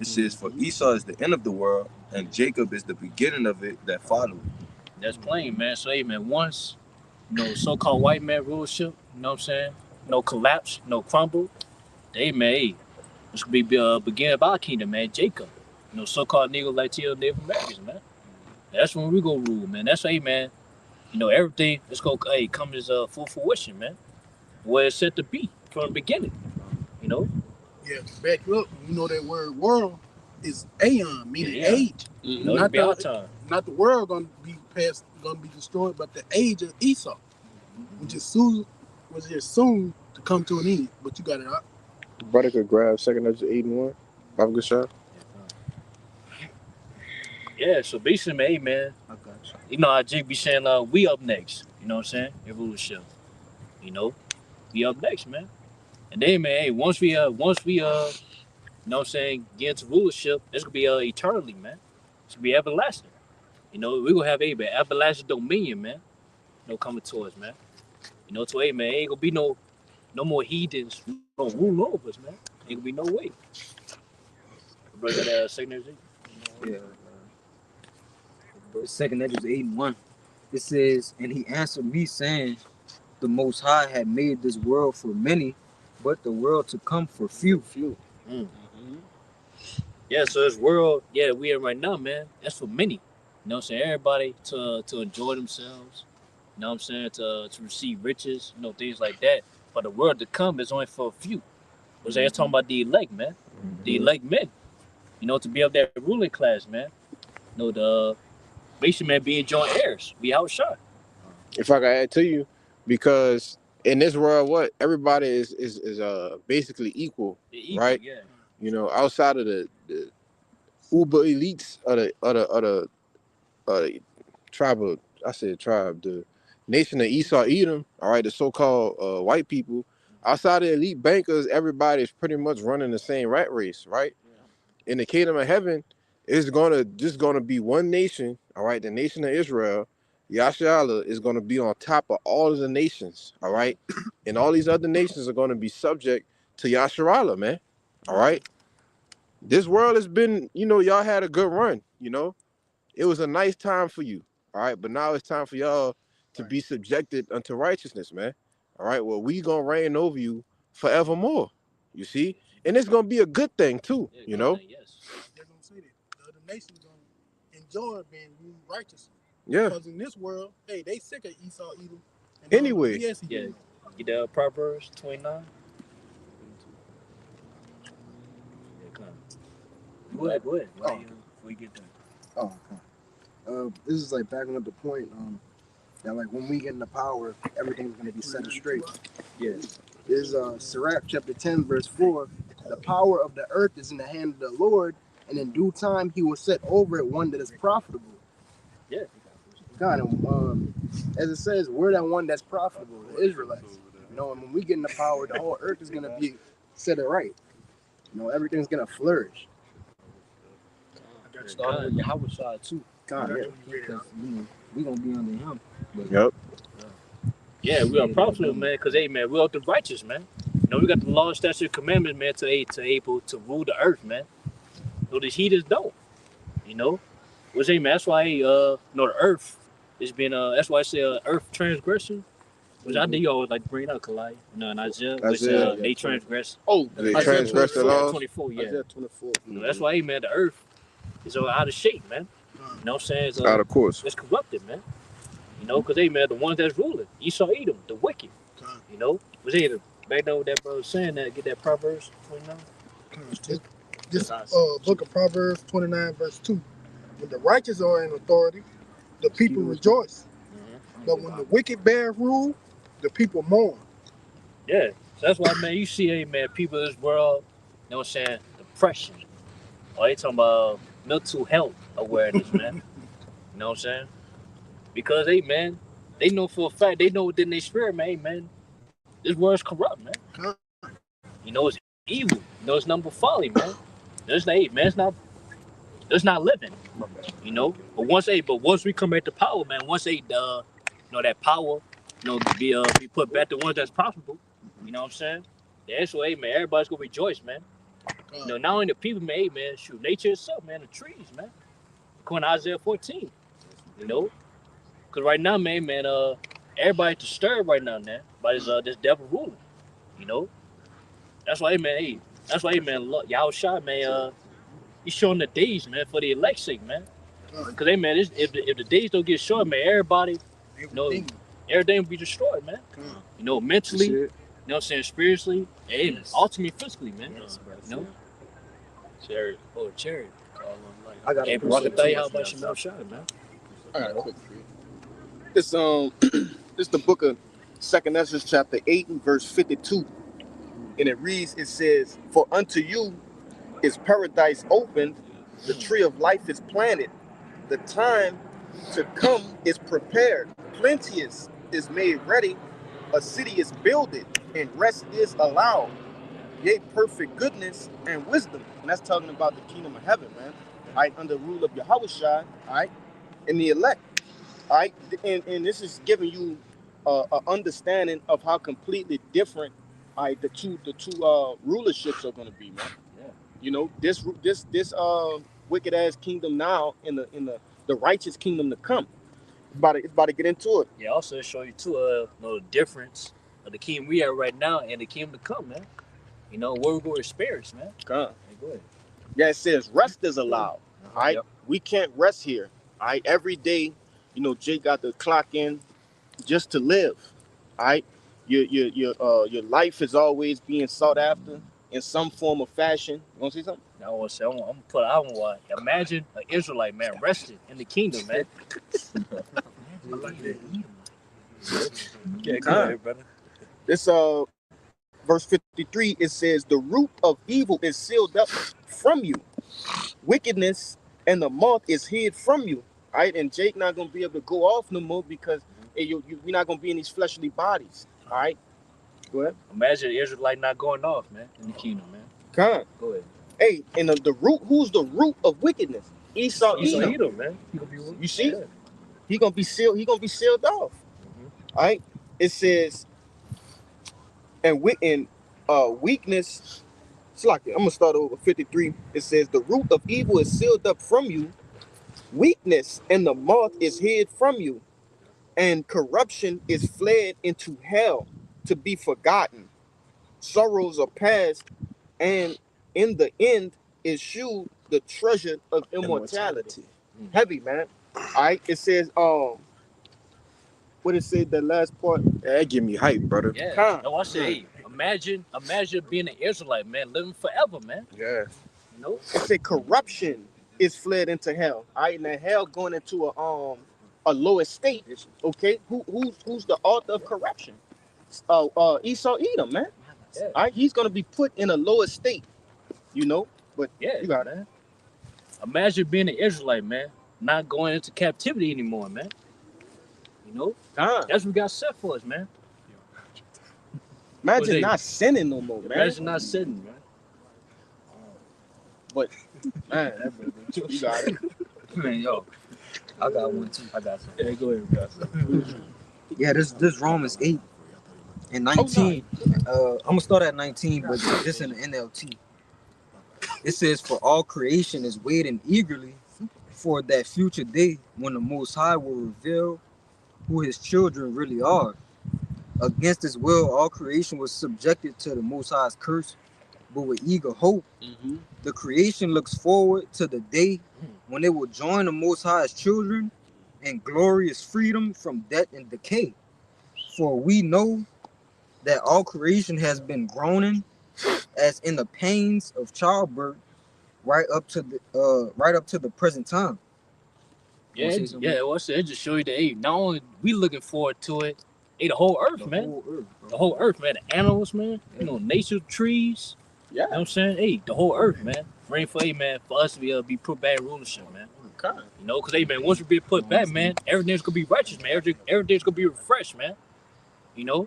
It says, for Esau is the end of the world, and Jacob is the beginning of it that followed. That's plain, man. So, hey, man, once, you know, so-called white man rulership, you know what I'm saying? No collapse, no crumble. Hey, man, hey, this could be beginning of our kingdom, man. Jacob, you know, so-called Negro Latino Native Americans, man. That's when we go rule, man. That's, hey, man, you know, everything, let's go, hey, come as full fruition, man. Where it's set to be from the beginning, you know? Yeah, back up. You know that word world is aeon, meaning Yeah. age. You know, Not it'll be our the- time. Not the world gonna be destroyed, but the age of Esau, which is soon to come to an end. But you got it out. Brother could grab 2nd Ezra 8 and 1. Have a good shot. Yeah, so basically, man, hey, man, I got you. you know how Jake be saying, we up next. You know what I'm saying? In rulership. You know? We up next, man. And then, man, hey, once we you know what I'm saying, get into rulership, it's gonna be eternally, man. It's gonna be everlasting. You know, we're gonna have a everlasting dominion, man. You know, coming to us, man. You know, to hey, man, ain't gonna be no more heathens gonna rule over us, man. Ain't gonna be no way. Bro, that second Yeah. Verse 2nd Ezra 8 and 1. It says, and he answered me, saying, the Most High had made this world for many, but the world to come for few. Yeah, so this world, yeah, we in right now, man, that's for many. You know what I'm saying? Everybody to enjoy themselves. You know what I'm saying? To receive riches, you know, things like that. But the world to come is only for a few. I'm saying, it's talking about the elect, man. The elect men. You know, to be of that ruling class, man. You know, the basically, man, being joint heirs. We outshine. If I could add to you, because in this world, what everybody is basically equal, right? Yeah. You know, outside of the uber elites of the nation of Esau Edom, all right, the so-called white people, outside of elite bankers, everybody's pretty much running the same rat race, right? In the kingdom of heaven, it's gonna be one nation, all right, the nation of Israel. Yasharala is gonna be on top of all of the nations, all right? And all these other nations are gonna be subject to Yasharala, man. All right. This world has been, y'all had a good run, It was a nice time for you. All right. But now it's time for y'all to be subjected unto righteousness, man. All right. Well, we gonna reign over you forevermore. You see? And it's gonna be a good thing too, Yes. They're gonna say that the other nations gonna enjoy being ruled righteous. Yeah. Because in this world, hey, they sick of Esau Edom. Anyway. Yes, Yeah. Get the Proverbs 29. Yeah, come on. Go ahead. Before we get there. Oh, okay. This is like backing up the point that like when we get into power, everything's gonna be set straight. Yes. This is Sirach chapter 10, verse 4. The power of the earth is in the hand of the Lord, and in due time he will set over it one that is profitable. Yeah. God, as it says, we're that one that's profitable, the Israelites. And when we get into power, the whole earth is gonna be set it right. Everything's gonna flourish. Starting with Yahweh side too. God, yeah. Because we gonna be under him. Yep. Yeah, we are profitable, man, because hey man, we are the righteous, man. We got the law, statute, commandments, man, to able to rule the earth, man. So the heathens don't. Which hey man, that's why the earth has been that's why I say earth transgression. Which I think you always like to bring it up, Kalai. In Isaiah, which they transgress. Oh, They transgress the laws. 24, yeah. Isaiah 24. That's why, hey man, the earth is out of shape, man. You know what I'm saying? It's, Out of course. it's corrupted, man. Because hey man, the ones that's ruling, Esau Edom, the wicked. Was hey, back down with that brother saying that, get that Proverbs 29. This book of Proverbs 29, verse 2. When the righteous are in authority, the people rejoice. But when the wicked bear rule, the people mourn. Yeah. So that's why, man, you see, hey man, people in this world, you know what I'm saying, depression. Or they talking about mental health awareness, man. You know what I'm saying? Because, hey man, they know for a fact, they know within their spirit, man, hey man, this world's corrupt, man. It's evil. It's nothing but folly, man. There's not, hey man, it's not living. But once we come back to power, man, once they that power, be put back to ones that's profitable. You know what I'm saying? Yeah, so hey man, everybody's gonna rejoice, man. Not only the people, man, hey man, shoot, nature itself, man, the trees, man. According to Isaiah 14. Because right now, man, everybody's disturbed right now, man, by this devil ruling. That's why, hey man, look, y'all shot, man, he's showing the days, man, for the elect's sake, man. Because, hey man, if the days don't get short, man, everybody, everything will be destroyed, man. Mentally, you know what I'm saying, spiritually, and ultimately physically, man. Chariot. Oh, chariot. I got hey, bro, I can tell you how about your mouth shot, man. I got a quick It's this the book of 2nd Ezra chapter 8 and verse 52. And it reads, it says, "For unto you is paradise opened, the tree of life is planted, the time to come is prepared, plenteous is made ready, a city is builded, and rest is allowed. Yea, perfect goodness and wisdom." And that's talking about the kingdom of heaven, man. All right, under the rule of Yahushua, all right, and the elect. All right, and this is giving you an understanding of how completely different, all right, the two rulerships are going to be, man. Yeah. This wicked ass kingdom now in the righteous kingdom to come. It's about to get into it. Yeah, also show you too the difference of the kingdom we are right now and the kingdom to come, man. Where we're going to experience, man. Come. Hey, go ahead. Yeah, it says rest is allowed. All right, we can't rest here. All right, every day, Jay got to clock in just to live. All right, your life is always being sought after in some form of fashion. You want to say something? I want to say, I'm going to put out one. Imagine an Israelite, man, resting in the kingdom, man. I like that. Yeah, go ahead, brother. This verse 53, it says, "The root of evil is sealed up from you. Wickedness and the moth is hid from you. All right, and Jake not gonna be able to go off no more because hey, we're not gonna be in these fleshly bodies. All right, go ahead. Imagine the Israelite not going off, man, in the kingdom, man. Come. Go ahead. Hey, and the root. Who's the root of wickedness? Esau Edom. Edom, man. He gonna be You see, yeah. he gonna be sealed. He gonna be sealed off. All right. It says, and weakness. It's like I'm gonna start over 53. It says the root of evil is sealed up from you. Weakness and the moth is hid from you, and corruption is fled into hell to be forgotten. Sorrows are past, and in the end is shewed the treasure of immortality. Heavy, man. All right. It says, what it said, that last part? That give me hype, brother. Yeah. No, I say, hey, imagine being an Israelite, man, living forever, man. Yeah. You know? It said corruption is fled into hell. All right, now hell going into a lower state. Okay, who's the author of corruption? Esau Edom, man. Yeah. All right, he's gonna be put in a lower state. You know, but Yeah, you got it. man. Imagine being an Israelite, man, not going into captivity anymore, man. You know? That's what God set for us, man. Imagine not sinning no more, man. Imagine not sinning, man. But man, you got it. Man, yo, I got one too. I got some. Yeah, go ahead, guys. Yeah, this Romans 8 and 19. I'm gonna start at 19, but this in the NLT. It says, "For all creation is waiting eagerly for that future day when the Most High will reveal who His children really are. Against His will, all creation was subjected to the Most High's curse, but with eager hope, the creation looks forward to the day when it will join the Most High's children in glorious freedom from death and decay. For we know that all creation has been groaning as in the pains of childbirth right up to the present time." Yeah, Wanna say something? well, I said, it just show you that, hey, not only we looking forward to it, hey, the whole earth, man. The whole earth, man. The animals, man. You know, nature, trees. Yeah. You know what I'm saying? Hey, the whole earth, man. Rain for, hey, man, for us to be put back in rulership, man. Okay. You know, because, hey, man, once we be put back, man, everything's going to be righteous, man. Everything's going to be refreshed, man. You know?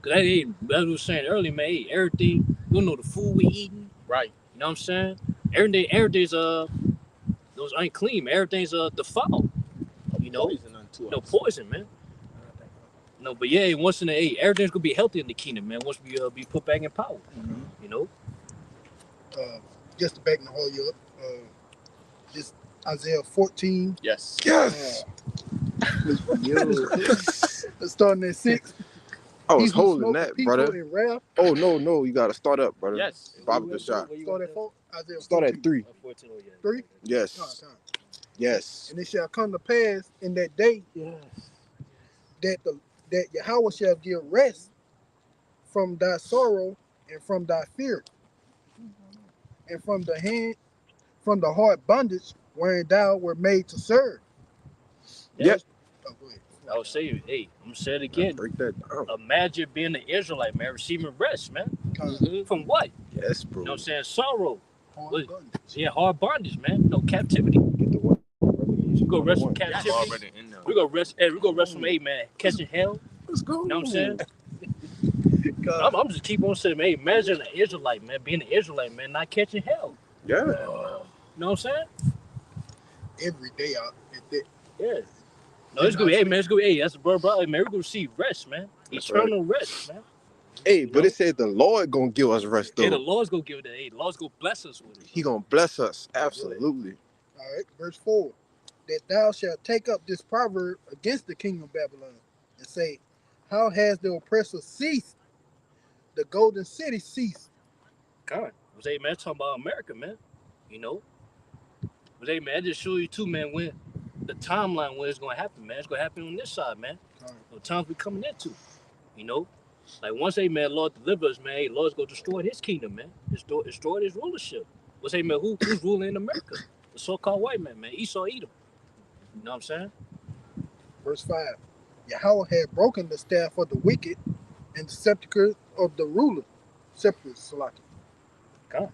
Because, hey, as I was saying earlier, man, hey, everything, you know, the food we eating. Right. You know what I'm saying? Everything's, those unclean, man. Everything's, defiled. You know? No poison, man. No, but yeah, once in the everything's gonna be healthy in the kingdom, man. Once we be put back in power, you know. Just to back the whole year up, just Isaiah 14. Yes. Yes. Starting at 6. I was He who holding smote that, the people brother. in wrath. Oh no, you gotta start up, brother. Yes. Bob the shot. Start at 4. Isaiah Start 14. at 3. 3? Yes. Yes. And it shall come to pass in that day that Yahweh shall give rest from thy sorrow and from thy fear, and from the hard bondage wherein thou were made to serve. Yep. Oh, go ahead. I would say, hey, I'm gonna say it again. Break that down. Imagine being an Israelite, man, receiving rest, man. From what? Yes, bro. You know what I'm saying? Sorrow. Hard bondage. Yeah, hard bondage, man. No captivity. Get the one. We go rest from captivity. Already in there. We go rest. Hey, we go rest from, hey, man, catching hell. Let's go. You know what I'm saying? I'm just keep on saying, hey, imagine an Israelite, man, being an Israelite, man, not catching hell. Yeah. You know what I'm saying? Every day out at that. Yeah. No, it's gonna be, hey, man, it's gonna be, hey, that's a brother, hey, man, we're gonna see rest, man. That's Eternal rest, man. Hey, but it said the Lord gonna give us rest Hey, the though. Lord's gonna give it, hey, the Lord's gonna bless us with it. He gonna bless us. Absolutely. All right, verse 4. That thou shalt take up this proverb against the king of Babylon and say, how has the oppressor ceased? The golden city ceased. God. Was hey, man, talking about America, man. You know? But hey, man, I just show you too, man, when the timeline when it's gonna happen, man. It's gonna happen on this side, man. The times we coming into. You know? Like once, hey, man, Lord deliver us, man, hey, Lord's gonna destroy his kingdom, man. Destroy his rulership. What's hey, man, who's ruling in America? The so-called white man, Esau Edom. You know what I'm saying? Verse 5. Yahweh had broken the staff of the wicked and the scepter of the ruler. Scepter, Salaki. God.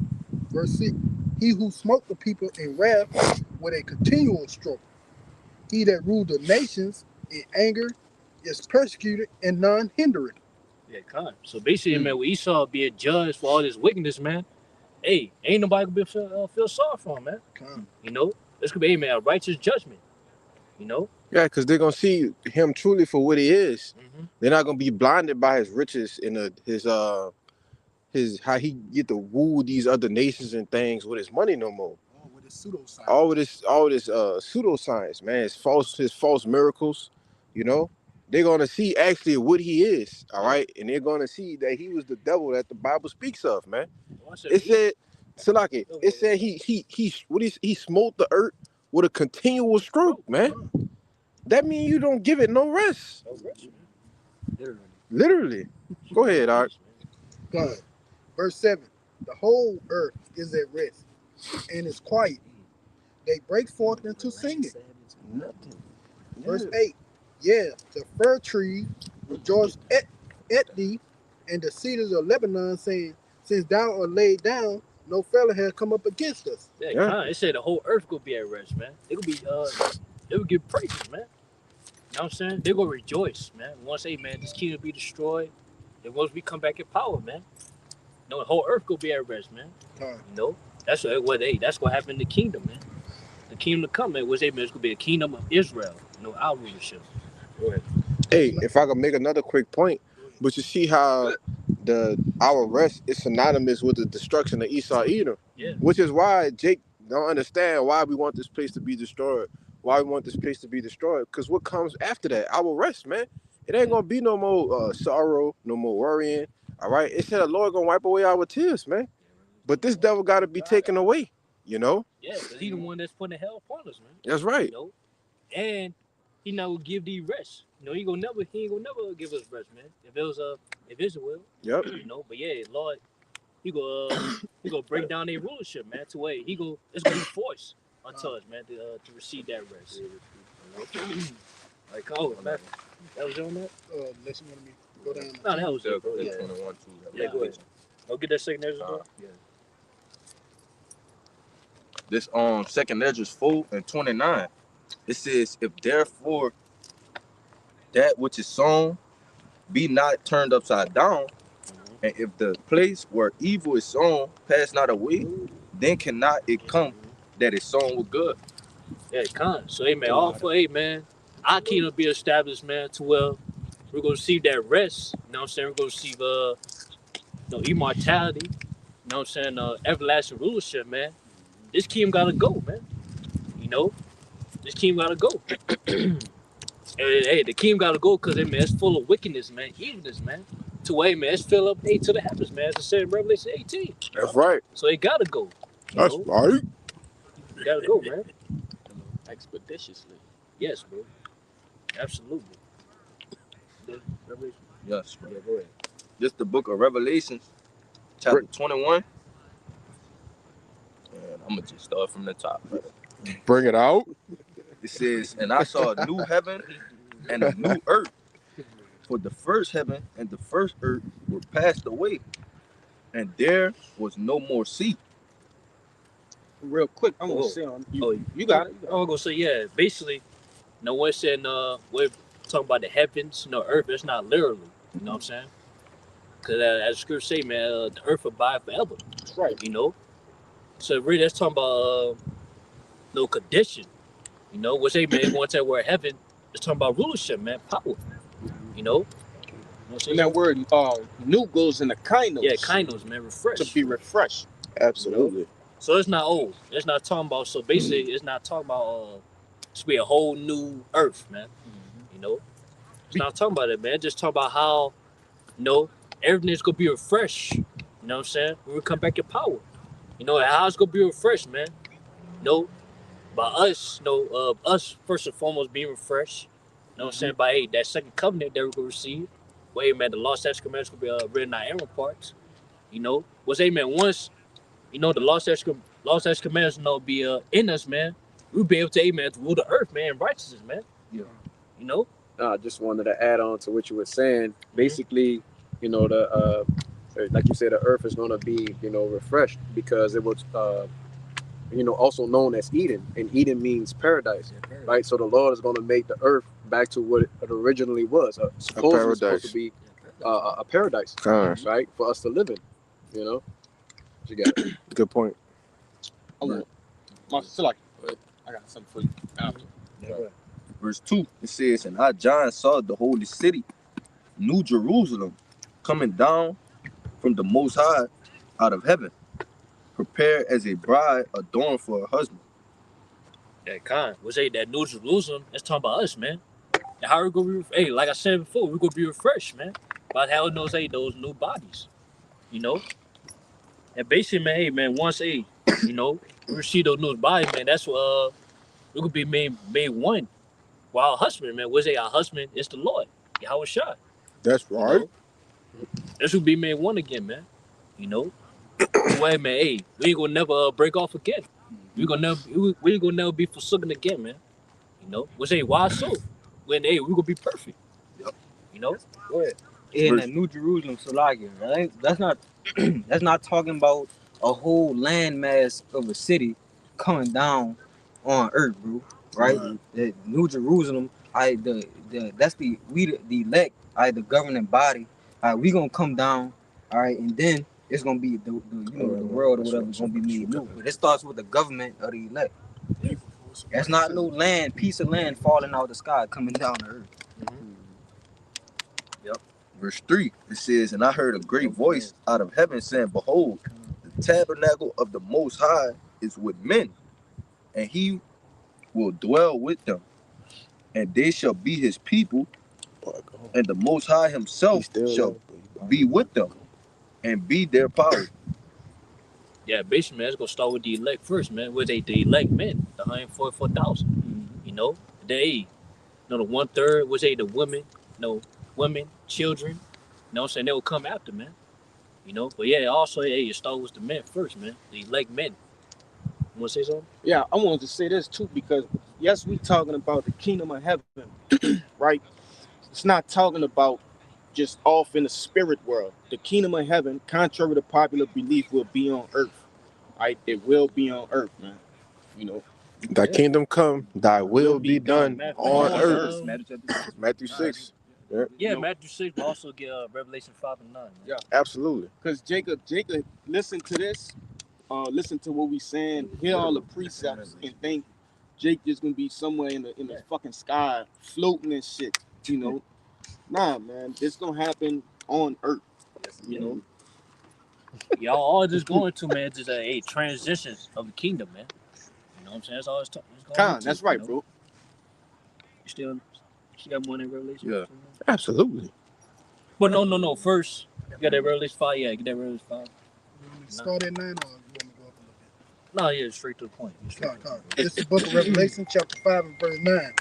Verse 6. He who smote the people in wrath with a continual stroke. He that ruled the nations in anger is persecuted and none hindered. Yeah, con. So basically, man, with Esau being judged for all this wickedness, man, hey, ain't nobody gonna feel sorry for him, man. Con. You know, this could be, hey, man, a righteous judgment. You know? Yeah, because they're gonna see him truly for what he is. Mm-hmm. They're not gonna be blinded by his riches and his how he get to woo these other nations and things with his money no more. Oh, with his pseudoscience. All this pseudoscience, man. His false miracles, you know. They're gonna see actually what he is, all right, and they're gonna see that he was the devil that the Bible speaks of, man. It said, Salaki, it said he smote the earth with a continual stroke, man. That means you don't give it no rest. Literally. Go ahead, Art. God. Verse 7. The whole earth is at rest and is quiet. They break forth into singing. Verse 8. Yeah, the fir tree rejoiced at thee, and the cedars of Lebanon, saying, since thou art laid down, no fellow has come up against us. Yeah, con. It said the whole earth gonna be at rest, man. They gonna be they will give praises, man. You know what I'm saying? They're gonna rejoice, man. Once, hey, man, this kingdom be destroyed, and once we come back in power, man, no, the whole earth gonna be at rest, man. You know, that's what happened in the kingdom, man. The kingdom to come, man, was, hey, man, it's gonna be a kingdom of Israel, you know, our rulership. Go ahead. Hey, if I could make another quick point, but you see how our rest is synonymous with the destruction of Esau Edom, which is why Jake don't understand why we want this place to be destroyed. Why we want this place to be destroyed? Because what comes after that? Our rest, man. It ain't gonna be no more sorrow, no more worrying. All right. It said the Lord gonna wipe away our tears, man. But this devil got to be taken away. You know. Yeah, because he the one that's putting the hell upon us, man. That's right. You know, and he not gonna give thee rest. You know, he ain't gonna never give us rest, man. If it was if it's a will. Yep. You know, but yeah, Lord, he gonna break down their rulership, man. To where it's gonna be forced unto us, man, to receive that rest. Like, oh, man, that was on that. Unless you want me to go down. No, that was it, bro. Yeah. Yeah, 21 too. yeah, go ahead. Go get that second Ezra, bro. Yeah. This second Ezra 4 and 29. It says, if therefore that which is sown be not turned upside down, and if the place where evil is sown pass not away, then cannot it come that is sown with good. Yeah, it can't. So, hey, man, all for, hey, man, our kingdom be established, man, to where we're going to receive that rest. You know what I'm saying? We're going to receive immortality. You know what I'm saying? Everlasting rulership, man. This kingdom got to go, man. You know? This kingdom got to go. And, hey, the kingdom got to go because, hey, man, it's full of wickedness, man, evilness, man. To where, man, it's filled up, hey, to the heavens, man. As it said in Revelation 18. That's right. So it got to go. That's right. You got to go, man. Expeditiously. Yes, bro. Absolutely. Revelation. Yes, bro. Yeah, go ahead. This the book of Revelations, chapter 21. And I'm gonna just start from the top, brother. Bring it out. It says, and I saw a new heaven and a new earth. For the first heaven and the first earth were passed away, and there was no more sea. Real quick, I'm gonna say on you got it. I'm gonna say, yeah, basically, no one said we're talking about the heavens, earth. It's not literally, you know what I'm saying? Because as the scripture say, man, the earth will abide forever. That's right. You know? So really that's talking about no condition. You know, what's say, man, one time we're heaven, it's talking about rulership, man, power. You know? And that word new goes into kainos. Yeah, kainos, man, refresh. To be refreshed. Absolutely. You know? So it's not old. It's not talking about, so basically it's not talking about to be a whole new earth, man. You know? It's not talking about it, man. Just talking about how, you know, everything's gonna be refreshed. You know what I'm saying? When we come back in power. You know, how it's gonna be refreshed, man. You know, by us, us first and foremost being refreshed. You know what I'm saying? By that second covenant that we're gonna receive. Well, hey, man, the lost statutes commandments gonna be written in our inward parts. You know, what's man, once, you know, the lost statutes commandments be in us, man, we'll be able to, man, to rule the earth, man, in righteousness, man. Yeah. You know? I just wanted to add on to what you were saying. Basically, you know, like you said, the earth is going to be, you know, refreshed because it was also known as Eden, and Eden means paradise, right? So the Lord is going to make the earth back to what it originally was, supposedly supposed to be a paradise, right, for us to live in. You know, what you got? Good point. I want I got something for you after. Verse 2, it says, and I, John, saw the holy city, New Jerusalem, coming down from the Most High out of heaven, prepared as a bride adorned for her husband. That kind. We say that New Jerusalem, that's talking about us, man. And how we gonna be, hey, like I said before, we're gonna be refreshed, man. By having those new bodies. You know? And basically, man, hey, man, once we receive those new bodies, man, that's what we could be made one. While our husband, man, our husband is the Lord. Yahweh Shai. That's right. You know? This will be made one again, man. You know? Wait, man, hey, we ain't gonna never break off again. We ain't gonna never be forsaken again, man. You know? Why so? When we gonna be perfect. You know? Go ahead. In the New Jerusalem, Salagia, right? That's not talking about a whole landmass of a city coming down on earth, bro. Right? The New Jerusalem, that's the elect, the governing body. We gonna come down, all right, and then it's gonna be the world or whatever is gonna be made new. But it starts with the government of the elect. That's not no piece of land falling out of the sky coming down to earth. Verse 3, it says, and I heard a great voice out of heaven saying, behold, the tabernacle of the Most High is with men, and he will dwell with them, and they shall be his people, and the Most High himself shall be with them and be their power. Yeah, basically, man, it's gonna start with the elect first, man. With the elect men, the 144,000. You know, the 1/3 was the women, children. You know what I'm saying? They will come after, man. You know, but yeah, also, it start with the men first, man. The elect men. You wanna say something? Yeah, I wanted to say this too, because yes, we talking about the kingdom of heaven, right? It's not talking about just off in the spirit world. The kingdom of heaven, contrary to popular belief, will be on earth. Right? It will be on earth, man. You know. Thy kingdom come, thy will be done on earth. Matthew 6. Yeah, Matthew 6, but also get Revelation 5 and 9. Man. Yeah, absolutely. Because Jacob, listen to this. Listen to what we saying. Hear all the precepts and think Jake just gonna be somewhere in the fucking sky floating and shit. You know, nah, man, it's gonna happen on earth. You know. Y'all all just going to, man, just a transition of the kingdom, man. You know what I'm saying? That's all it's going to. That's right, bro. You got more than Revelation? Yeah, absolutely. But no. First, you got that Revelation 5. Yeah, get that Revelation 5. Start at 9 or you want to go up a little bit? No, yeah, straight to the point. This is the book of Revelation, chapter 5 and verse 9.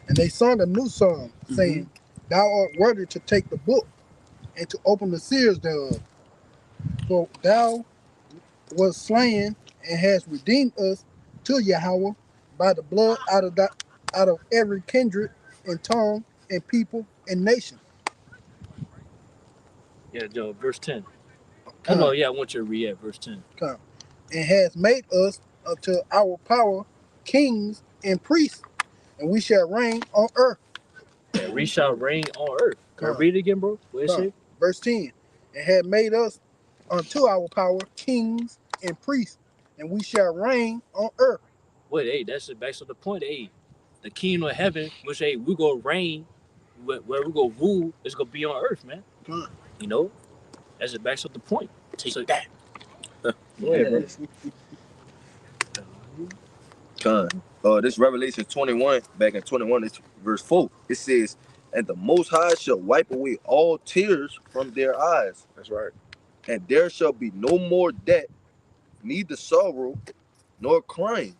And they sung a new song, saying, Thou art worthy to take the book and to open the seals thereof. For thou wast slain and hast redeemed us to Yahweh by the blood out of every kindred and tongue and people and nation. Yeah, Joe, verse 10. I want you to read verse 10. And has made us unto our power kings and priests, and we shall reign on earth. Yeah, we shall reign on earth. Can I read it again, bro? What is it? Verse 10. And had made us unto our power kings and priests, and we shall reign on earth. Wait, that's back to the point. The kingdom of heaven, which we gonna reign, where we gonna rule, is gonna be on earth, man. You know, that's it. Back to the point. Take that. Go ahead, bro. This Revelation 21, back in 21, it's verse 4. It says, and the Most High shall wipe away all tears from their eyes. That's right. And there shall be no more death, neither sorrow, nor crying.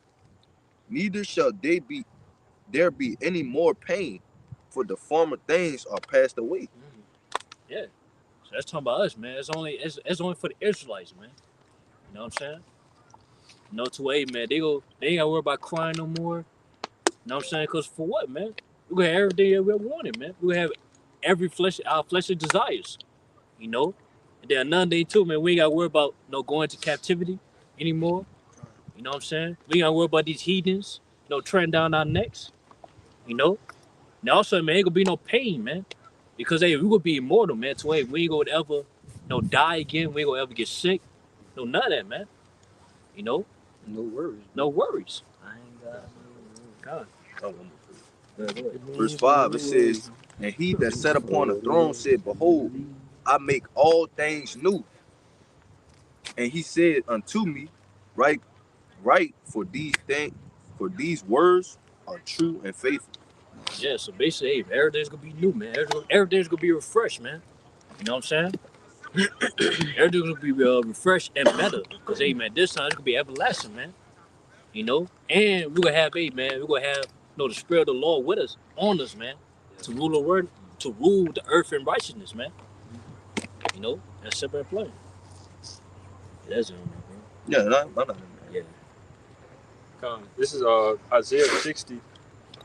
Neither shall there be any more pain, for the former things are passed away. Yeah. So that's talking about us, man. It's only for the Israelites, man. You know what I'm saying? No, to man, they ain't gotta worry about crying no more. You know what I'm saying? Because for what, man? We gonna have everything that we wanted, man. We gonna have our fleshly desires. You know? And then another thing too, man, we ain't gotta worry about going to captivity anymore. You know what I'm saying? We ain't gotta worry about these heathens, treading down our necks. And also, man, ain't gonna be no pain, man. Because hey, we gonna be immortal, man. So hey, we ain't gonna ever, die again. We ain't gonna ever get sick. None of that, man. No worries. No worries. I ain't got God. Verse 5, it says, and he that sat upon the throne said, behold, I make all things new. And he said unto me, Write, for these words are true and faithful. Yeah, so basically, hey, everything's gonna be new, man. Everything's gonna be refreshed, man. You know what I'm saying? Everything's gonna be refreshed and better. Because, hey, man, this time it's gonna be everlasting, man. And we're gonna have, hey, man, the Spirit of the Lord with us, on us, man, to rule the earth in righteousness, man. That's simple and plain. That's it, man. Yeah, none of them. Yeah. This is Isaiah 60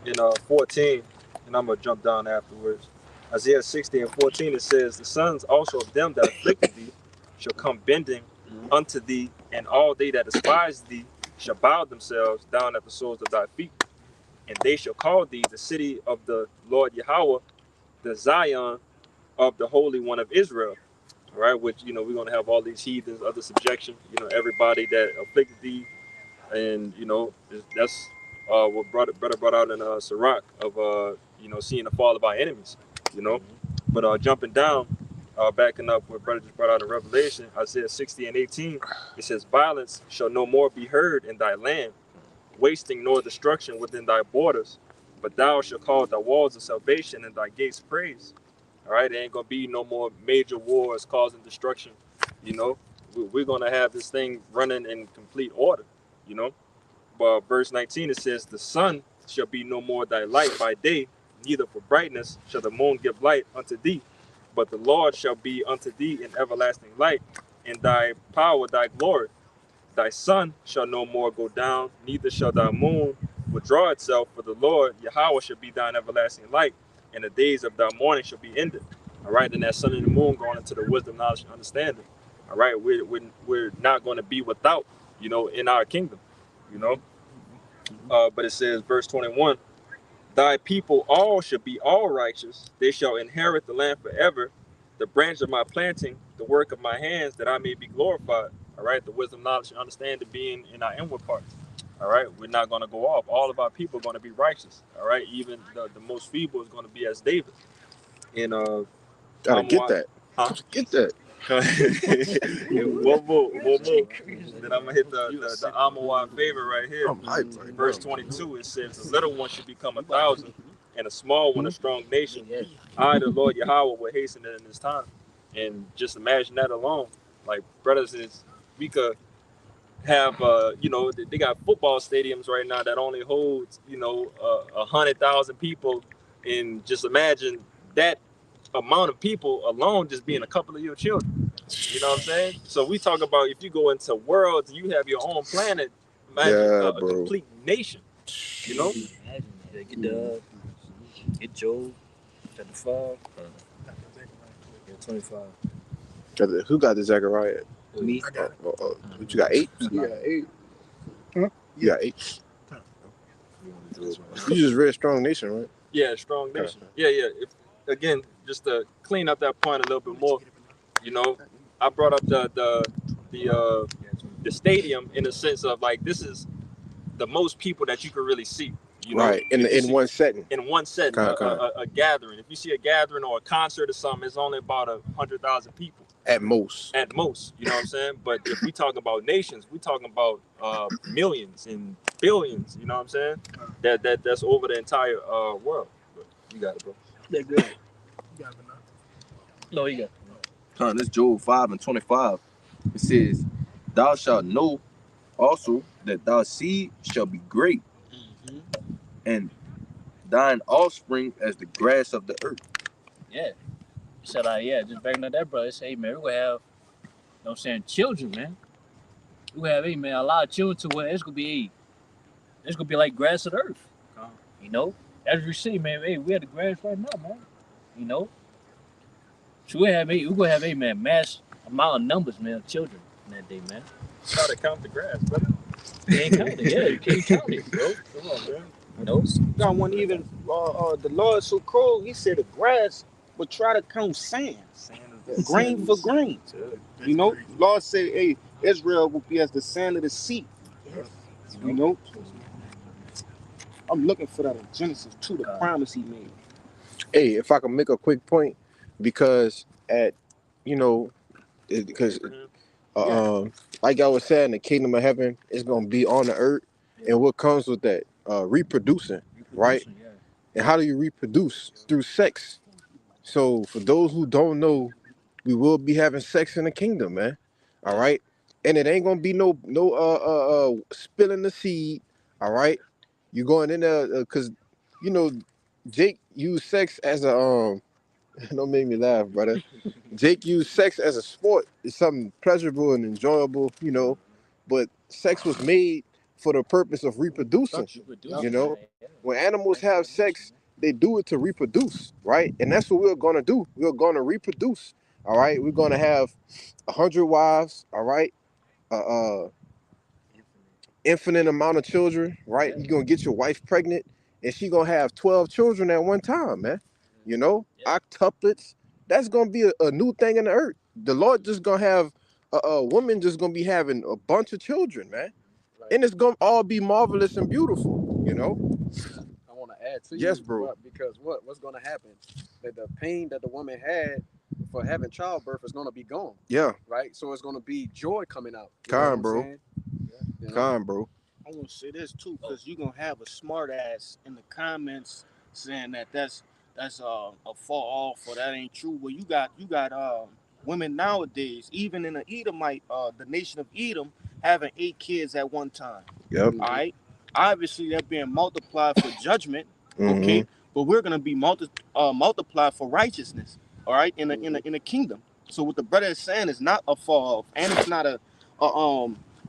and 14, and I'm gonna jump down afterwards. Isaiah 60 and 14, it says, the sons also of them that afflicted thee shall come bending unto thee, and all they that despise thee shall bow themselves down at the soles of thy feet. And they shall call thee the city of the Lord Yahweh, the Zion of the Holy One of Israel. All right, which, we're going to have all these heathens under subjection, everybody that afflicted thee. And, that's what brother brought out in Sirach of, seeing the fall of our enemies, But jumping down, backing up what brother just brought out in Revelation, Isaiah 60 and 18, it says, violence shall no more be heard in thy land, wasting nor destruction within thy borders, but thou shalt call thy walls of salvation and thy gates praise. All right, there ain't gonna be no more major wars causing destruction. We're gonna have this thing running in complete order. But verse 19, it says, the sun shall be no more thy light by day, neither for brightness shall the moon give light unto thee, but the Lord shall be unto thee in everlasting light, and thy power thy glory. Thy sun shall no more go down, neither shall thy moon withdraw itself, for the Lord Yahweh shall be thine everlasting light, and the days of thy mourning shall be ended. All right, then that sun and the moon going into the wisdom, knowledge, and understanding. All right, we're not going to be without, in our kingdom, But it says, verse 21, thy people all shall be all righteous. They shall inherit the land forever. The branch of my planting, the work of my hands, that I may be glorified. All right, the wisdom, knowledge, and understanding being in our inward parts. All right, we're not going to go off. All of our people are going to be righteous. All right, even the most feeble is going to be as David. And gotta get that. Huh? Get that. One more. Then I'm gonna hit the Amawad favor right here. I'm hyped right Verse now. 22, it says, the little one should become 1,000, and a small one a strong nation. I, the Lord Yahweh, will hasten it in this time. And just imagine that alone. Like, brothers, we could have, they got football stadiums right now that only holds, 100,000 people. And just imagine that amount of people alone just being a couple of your children. You know what I'm saying? So we talk about if you go into worlds, you have your own planet, imagine a complete nation. Imagine that. Get Job, chapter 5. 25. Who got the Zechariah? Me. I got it. What you got 8? You got 8. You got 8. You just read Strong Nation, right? Yeah, strong nation. Yeah. Again, just to clean up that point a little bit more, I brought up the stadium in the sense of like this is the most people that you can really see. Right, in one setting. In one setting, a gathering. If you see a gathering or a concert or something, it's only about 100,000 people. At most. At most, you know what I'm saying? But if we talk about nations, we talking about millions and billions, you know what I'm saying? That's over the entire world. But you got it, bro. They're good. You got it, man. No, you got This Job 5 and 25. It says, thou shalt know also that thy seed shall be great, and thine offspring as the grass of the earth. Yeah. He said, just backing up that brother, say, hey, man, we're going to have, children, man. We're going to have, a lot of children to where it's going to be like grass of the earth. As you see, man, we have the grass right now, man. So we're going to have, mass amount of numbers, man, of children in that day, man. Try to count the grass, brother. Can't count it. Yeah, you can't count it, bro. Come on, bro. You know? Got one even. The Lord so cold. He said the grass would try to count sand, grain for grain. You know, Lord said, "Hey, Israel will be as the sand of the sea." You know, I'm looking for that in Genesis 2, the promise He made. Hey, if I can make a quick point, because at, you know, because like I was saying, the kingdom of heaven is gonna be on the earth, and what comes with that, reproducing, right? Yeah. And how do you reproduce? Through sex. So for those who don't know, we will be having sex in the kingdom, man. All right, and it ain't gonna be no spilling the seed. All right, you going in there because you know Jake used sex as a don't make me laugh, brother. Jake used sex as a sport. It's something pleasurable and enjoyable, you know. But sex was made for the purpose of reproducing. You know, when animals have sex, they do it to reproduce, right? And that's what we're gonna do. We're gonna reproduce. All right, we're gonna have 100 wives. All right, infinite amount of children. Right, you're gonna get your wife pregnant, and she gonna have 12 children at one time, man. You know, octuplets. That's gonna be a new thing in the earth. The Lord just gonna have a woman just gonna be having a bunch of children, man, and it's gonna all be marvelous and beautiful. You know. I want to add to Yes, you, bro. because what's going to happen? That the pain that the woman had for having childbirth is going to be gone, Yeah, right? So it's going to be joy coming out. You know Kind, what I'm bro. saying? You know? Kind, bro. I want to say this too, because you're gonna have a smart ass in the comments saying that that's a fall off or that ain't true. Well, you got women nowadays, even in the Edomite, the nation of Edom, having 8 kids at one time. Yep. All right, obviously they're being multiplied for judgment. Mm-hmm. Okay, but we're gonna be multiplied for righteousness. All right, in the kingdom. So what the brother is saying is not a fall off, and it's not an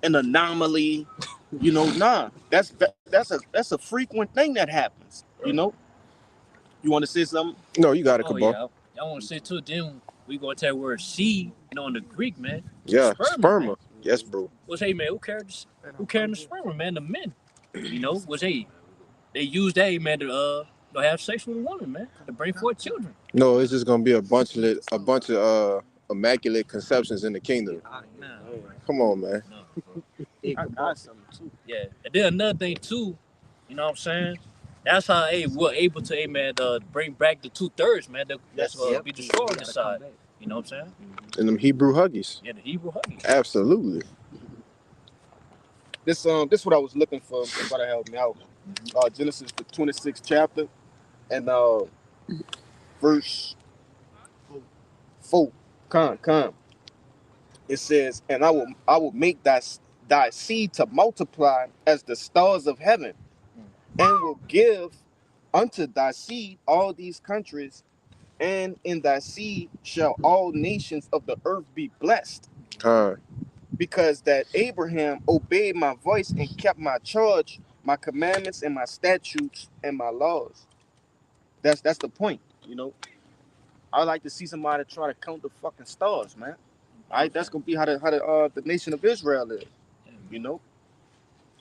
anomaly. You know, nah, that's a frequent thing that happens. You know, you want to say something? No, you got it, Oh, Cabal. yeah. I want to say, too, then we going to that word seed, you know, in the Greek, man. Yeah, Sperma, sperma. man. Yes, bro. Was, hey, man, who carried the sperma, man? The men. You know, was, hey, they used that, man, to have sex with a woman, man, to bring forth children. No, it's just gonna be a bunch of immaculate conceptions in the kingdom. Nah, Come on, man. no. I got something too. Yeah. And then another thing, too, you know what I'm saying? That's how, hey, we're able to, hey, man, bring back the 2/3, man, that's be destroyed on this side. You know what I'm saying? And them Hebrew huggies. Yeah, the Hebrew huggies. Absolutely. This what I was looking for. Somebody help me out. Genesis the 26th chapter and verse 4. Come. It says, and I will make thy seed to multiply as the stars of heaven, and will give unto thy seed all these countries, and in thy seed shall all nations of the earth be blessed. Because that Abraham obeyed my voice and kept my charge, my commandments, and my statutes and my laws. That's the point, you know. I like to see somebody try to count the fucking stars, man. All right, that's gonna be how the nation of Israel is, you know.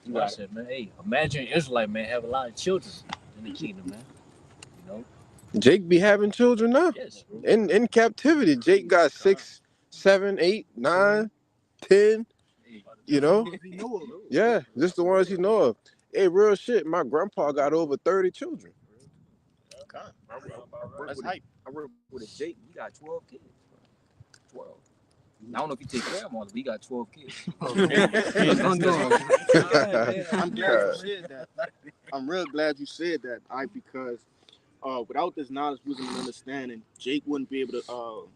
Like I said, man, hey, imagine Israelite, man, have a lot of children in the kingdom, man. You know? Jake be having children now. Yes, bro. In captivity. Jake got 6, 7, 8, 9, 10. You know? Yeah, just the ones you know of. Hey, real shit. My grandpa got over 30 children. That's hype. I work with a Jake. He got 12 kids. 12. I don't know if you take care of them all, but he got 12 kids. I'm glad you said that. I'm real glad you said that. Because without this knowledge, wisdom, and understanding, Jake wouldn't be able to,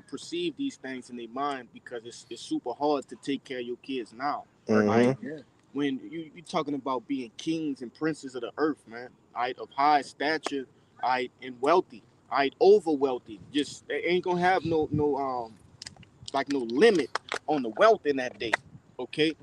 perceive these things in their mind, because it's super hard to take care of your kids now. Mhm. Right? When you're talking about being kings and princes of the earth, man, right, of high stature, right, and wealthy, right, over wealthy, just they ain't gonna have no limit on the wealth in that day. Okay,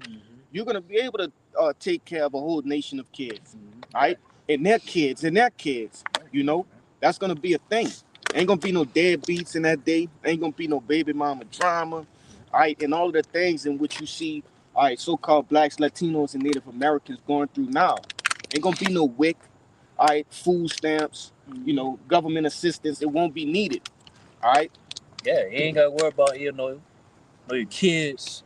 you're gonna be able to take care of a whole nation of kids, right, and their kids and their kids. You know, that's gonna be a thing. Ain't gonna be no deadbeats in that day. Ain't gonna be no baby mama drama, right, and all of the things in which you see all right, so-called blacks, Latinos, and Native Americans going through now. Ain't gonna be no WIC, all right, food stamps, you know, government assistance. It won't be needed, all right. Yeah, you ain't gotta worry about know your kids.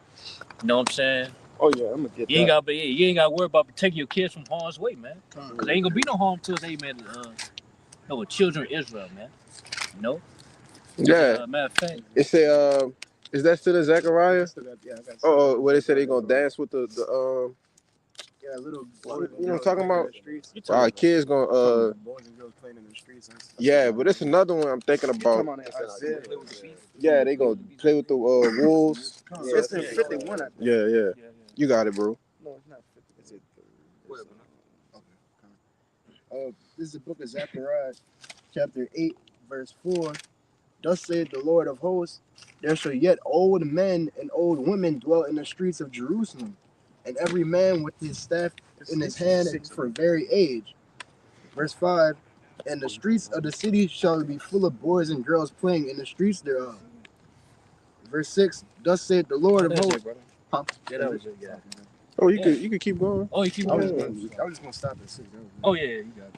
You know what I'm saying? Oh yeah, I'm gonna get You ain't gotta worry about protecting your kids from harm's way, man. Con. Cause there ain't gonna be no harm to us, hey man. No children of Israel, man. You know. Yeah. Matter of fact, It say, is that still in Zechariah? Yeah, I got Oh, where they say they gonna dance with the yeah, little you boys know what I'm and talking girls about? playing in the streets. Kids gonna Boys and girls playing in the streets. And stuff. yeah, but it's another one I'm thinking You talking about. about that Isaiah? Yeah, they gonna play with the wolves. Yeah, it's in 51, I think. Yeah. You got it, bro. No, it's not 50. It's it. Okay. This is the book of Zechariah, chapter 8, verse 4. Thus saith the Lord of hosts, there shall yet old men and old women dwell in the streets of Jerusalem, and every man with his staff in his hand for very age. Verse 5, and the streets of the city shall be full of boys and girls playing in the streets thereof. Verse 6, thus saith the Lord of hosts. Huh? yeah, that was it. Yeah. Oh, you could keep going. Oh, you keep I was going. just gonna stop at 6. Oh yeah, you got it.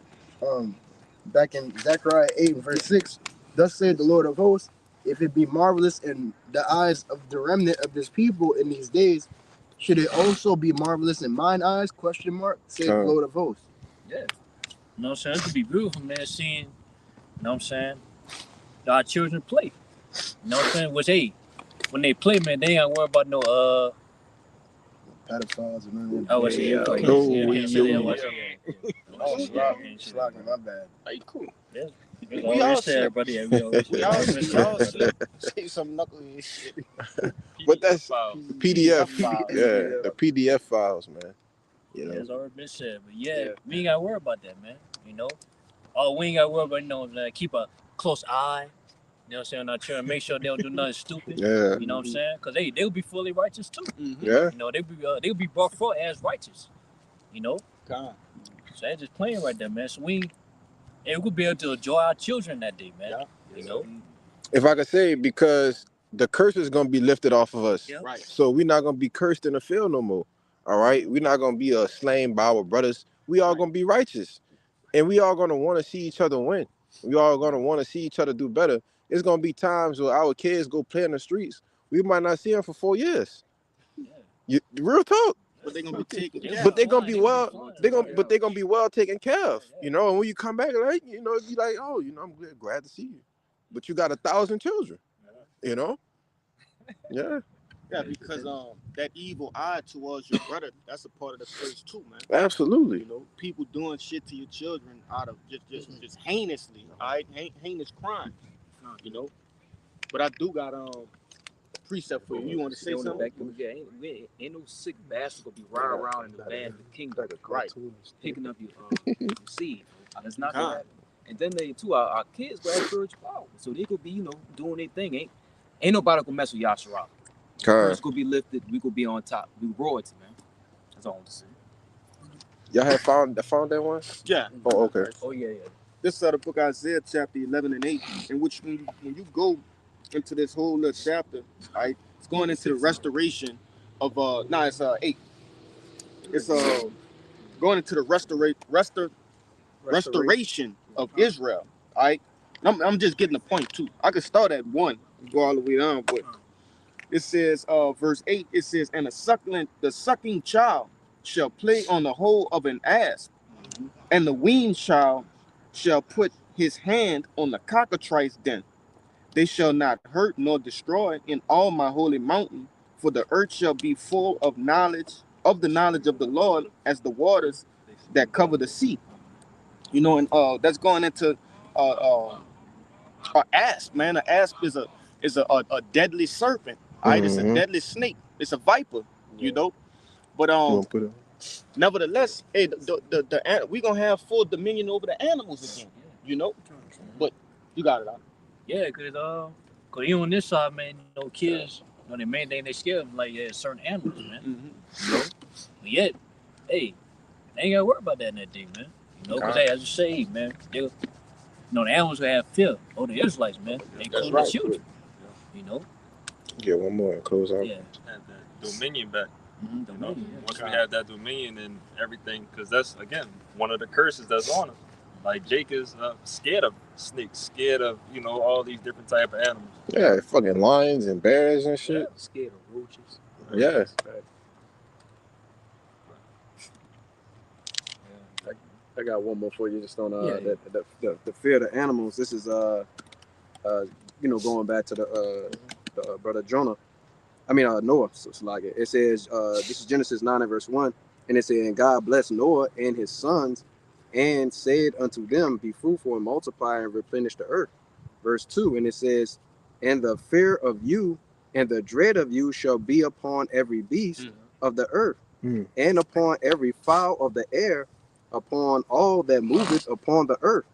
Back in Zechariah 8 and verse 6, thus saith the Lord of hosts, if it be marvelous in the eyes of the remnant of this people in these days, should it also be marvelous in mine eyes? Question mark, saith the Lord of hosts. Yeah. You know what I'm saying? It could be beautiful, man, seeing, you know what I'm saying, our children play. You know what I'm saying? Which, hey, when they play, man, they ain't gotta worry about no, Pedophiles and none of that. I was saying, Slacking, my bad. Hey, cool. Yeah. We all said, buddy. We all say some knuckly shit. But that's PDF PDF. files. Yeah, the PDF files, man. You know. It's already been said, but we ain't gotta worry about that, man. You know, we ain't gotta worry about, you know, keep a close eye. You know what I'm saying? On our children, make sure they don't do nothing stupid. Yeah. You know what I'm saying? Because they'll be fully righteous too. Yeah. You know, they'll be brought forth as righteous. You know. God. So that's just playing right there, man. So we could be able to enjoy our children that day, man. Yeah. You know. If I could say, because the curse is gonna be lifted off of us. Yeah. Right. So we're not gonna be cursed in the field no more. All right. We're not gonna be slain by our brothers. We all gonna be righteous, and we all gonna want to see each other win. We all gonna want to see each other do better. It's gonna be times where our kids go play in the streets. We might not see them for 4 years. Yeah. Real talk. But they're gonna be taken care But of. they're gonna be well taken care of. You know, and when you come back, like, you know, it'd be like, oh, you know, I'm glad to see you. But you got 1,000 children. You know? Yeah. Yeah, because that evil eye towards your brother, that's a part of the curse too, man. Absolutely. You know, people doing shit to your children out of just heinously, all right, heinous crime. You know, but I do got precept for you. You want to say something? Ain't no sick bastard gonna be riding around in the van of the kingdom, Right. picking up your seed. That's not gonna happen. And then our kids gonna have spiritual power, so they could be, you know, doing their thing. Ain't nobody gonna mess with Yashara. First gonna be lifted, we gonna be on top. We royalty, man. That's all I'm saying. Y'all have found that one? Yeah. Oh, okay. Oh yeah. This is the book of Isaiah, chapter 11 and 8, in which when you go into this whole little chapter, right, it's going into the restoration of it's 8. It's going into the restoration of Israel. All right, I'm just getting the point too. I could start at 1 and go all the way down, but it says verse 8. It says, and the sucking child shall play on the hole of an asp, and the weaned child shall put his hand on the cockatrice den. They shall not hurt nor destroy in all my holy mountain, for the earth shall be full of the knowledge of the Lord as the waters that cover the sea. You know, and that's going into an asp, man. An asp is a deadly serpent. All right, it's a deadly snake. It's a viper. You know, but nevertheless, hey, we gonna have full dominion over the animals again. You know, but you got it out. Yeah, cause you on this side, man, you know, kids, you know, the main thing they scared of, like, certain animals, man. You know? But yet, hey, they ain't gotta worry about that in that day, man. You know, cause hey, as you say, man, they, you know, the animals will have fear of the Israelites, man. They include the children. You know. Get one more and close out. Yeah. Had that dominion back. You know, Dominion, yeah. once we have that dominion and everything, because that's again one of the curses that's on us. Like Jake is scared of snakes, scared of all these different type of animals. Yeah, fucking lions and bears and shit. Scared of roaches. Yeah. I got one more for you, just on Yeah. the fear of the animals. This is going back to the brother Jonah. I mean Noah. So it's like it says this is Genesis 9 and verse 1, and it said, and God blessed Noah and his sons, and said unto them, be fruitful and multiply and replenish the earth. Verse 2, and it says, and the fear of you and the dread of you shall be upon every beast of the earth, and upon every fowl of the air, upon all that moveth upon the earth,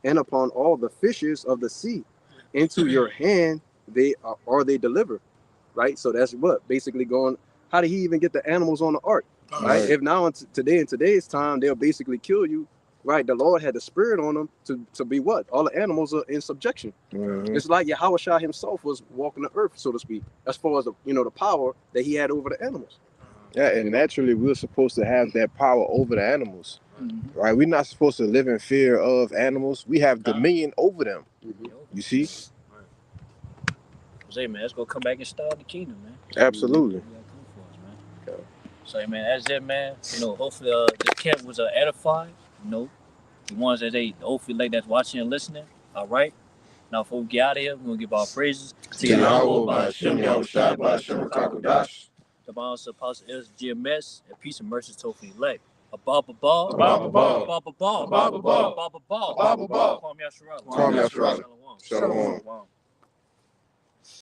and upon all the fishes of the sea. Into your hand are they delivered. Right? So that's what basically going. How did he even get the animals on the ark? Right? If now in today's time they'll basically kill you. Right, the Lord had the spirit on them to be what? All the animals are in subjection. It's like Yahushua himself was walking the earth, so to speak, as far as the power that he had over the animals. Yeah, and naturally we're supposed to have that power over the animals. Right? We're not supposed to live in fear of animals. We have dominion over them. You see? Say, man, let's go come back and start the kingdom, man. Absolutely. So, man, that's it, man. Hopefully this camp was edified. The ones that hopefully like that's watching and listening. All right. Now, before we get out of here, we're gonna give our praises to Yahweh by Hashem Yahushua by Hashem Rakakodash. The Bible Apostle is GMS and peace and mercy to the elect. Abba, Kwame Yashara. Kwame Yashara. Shalom.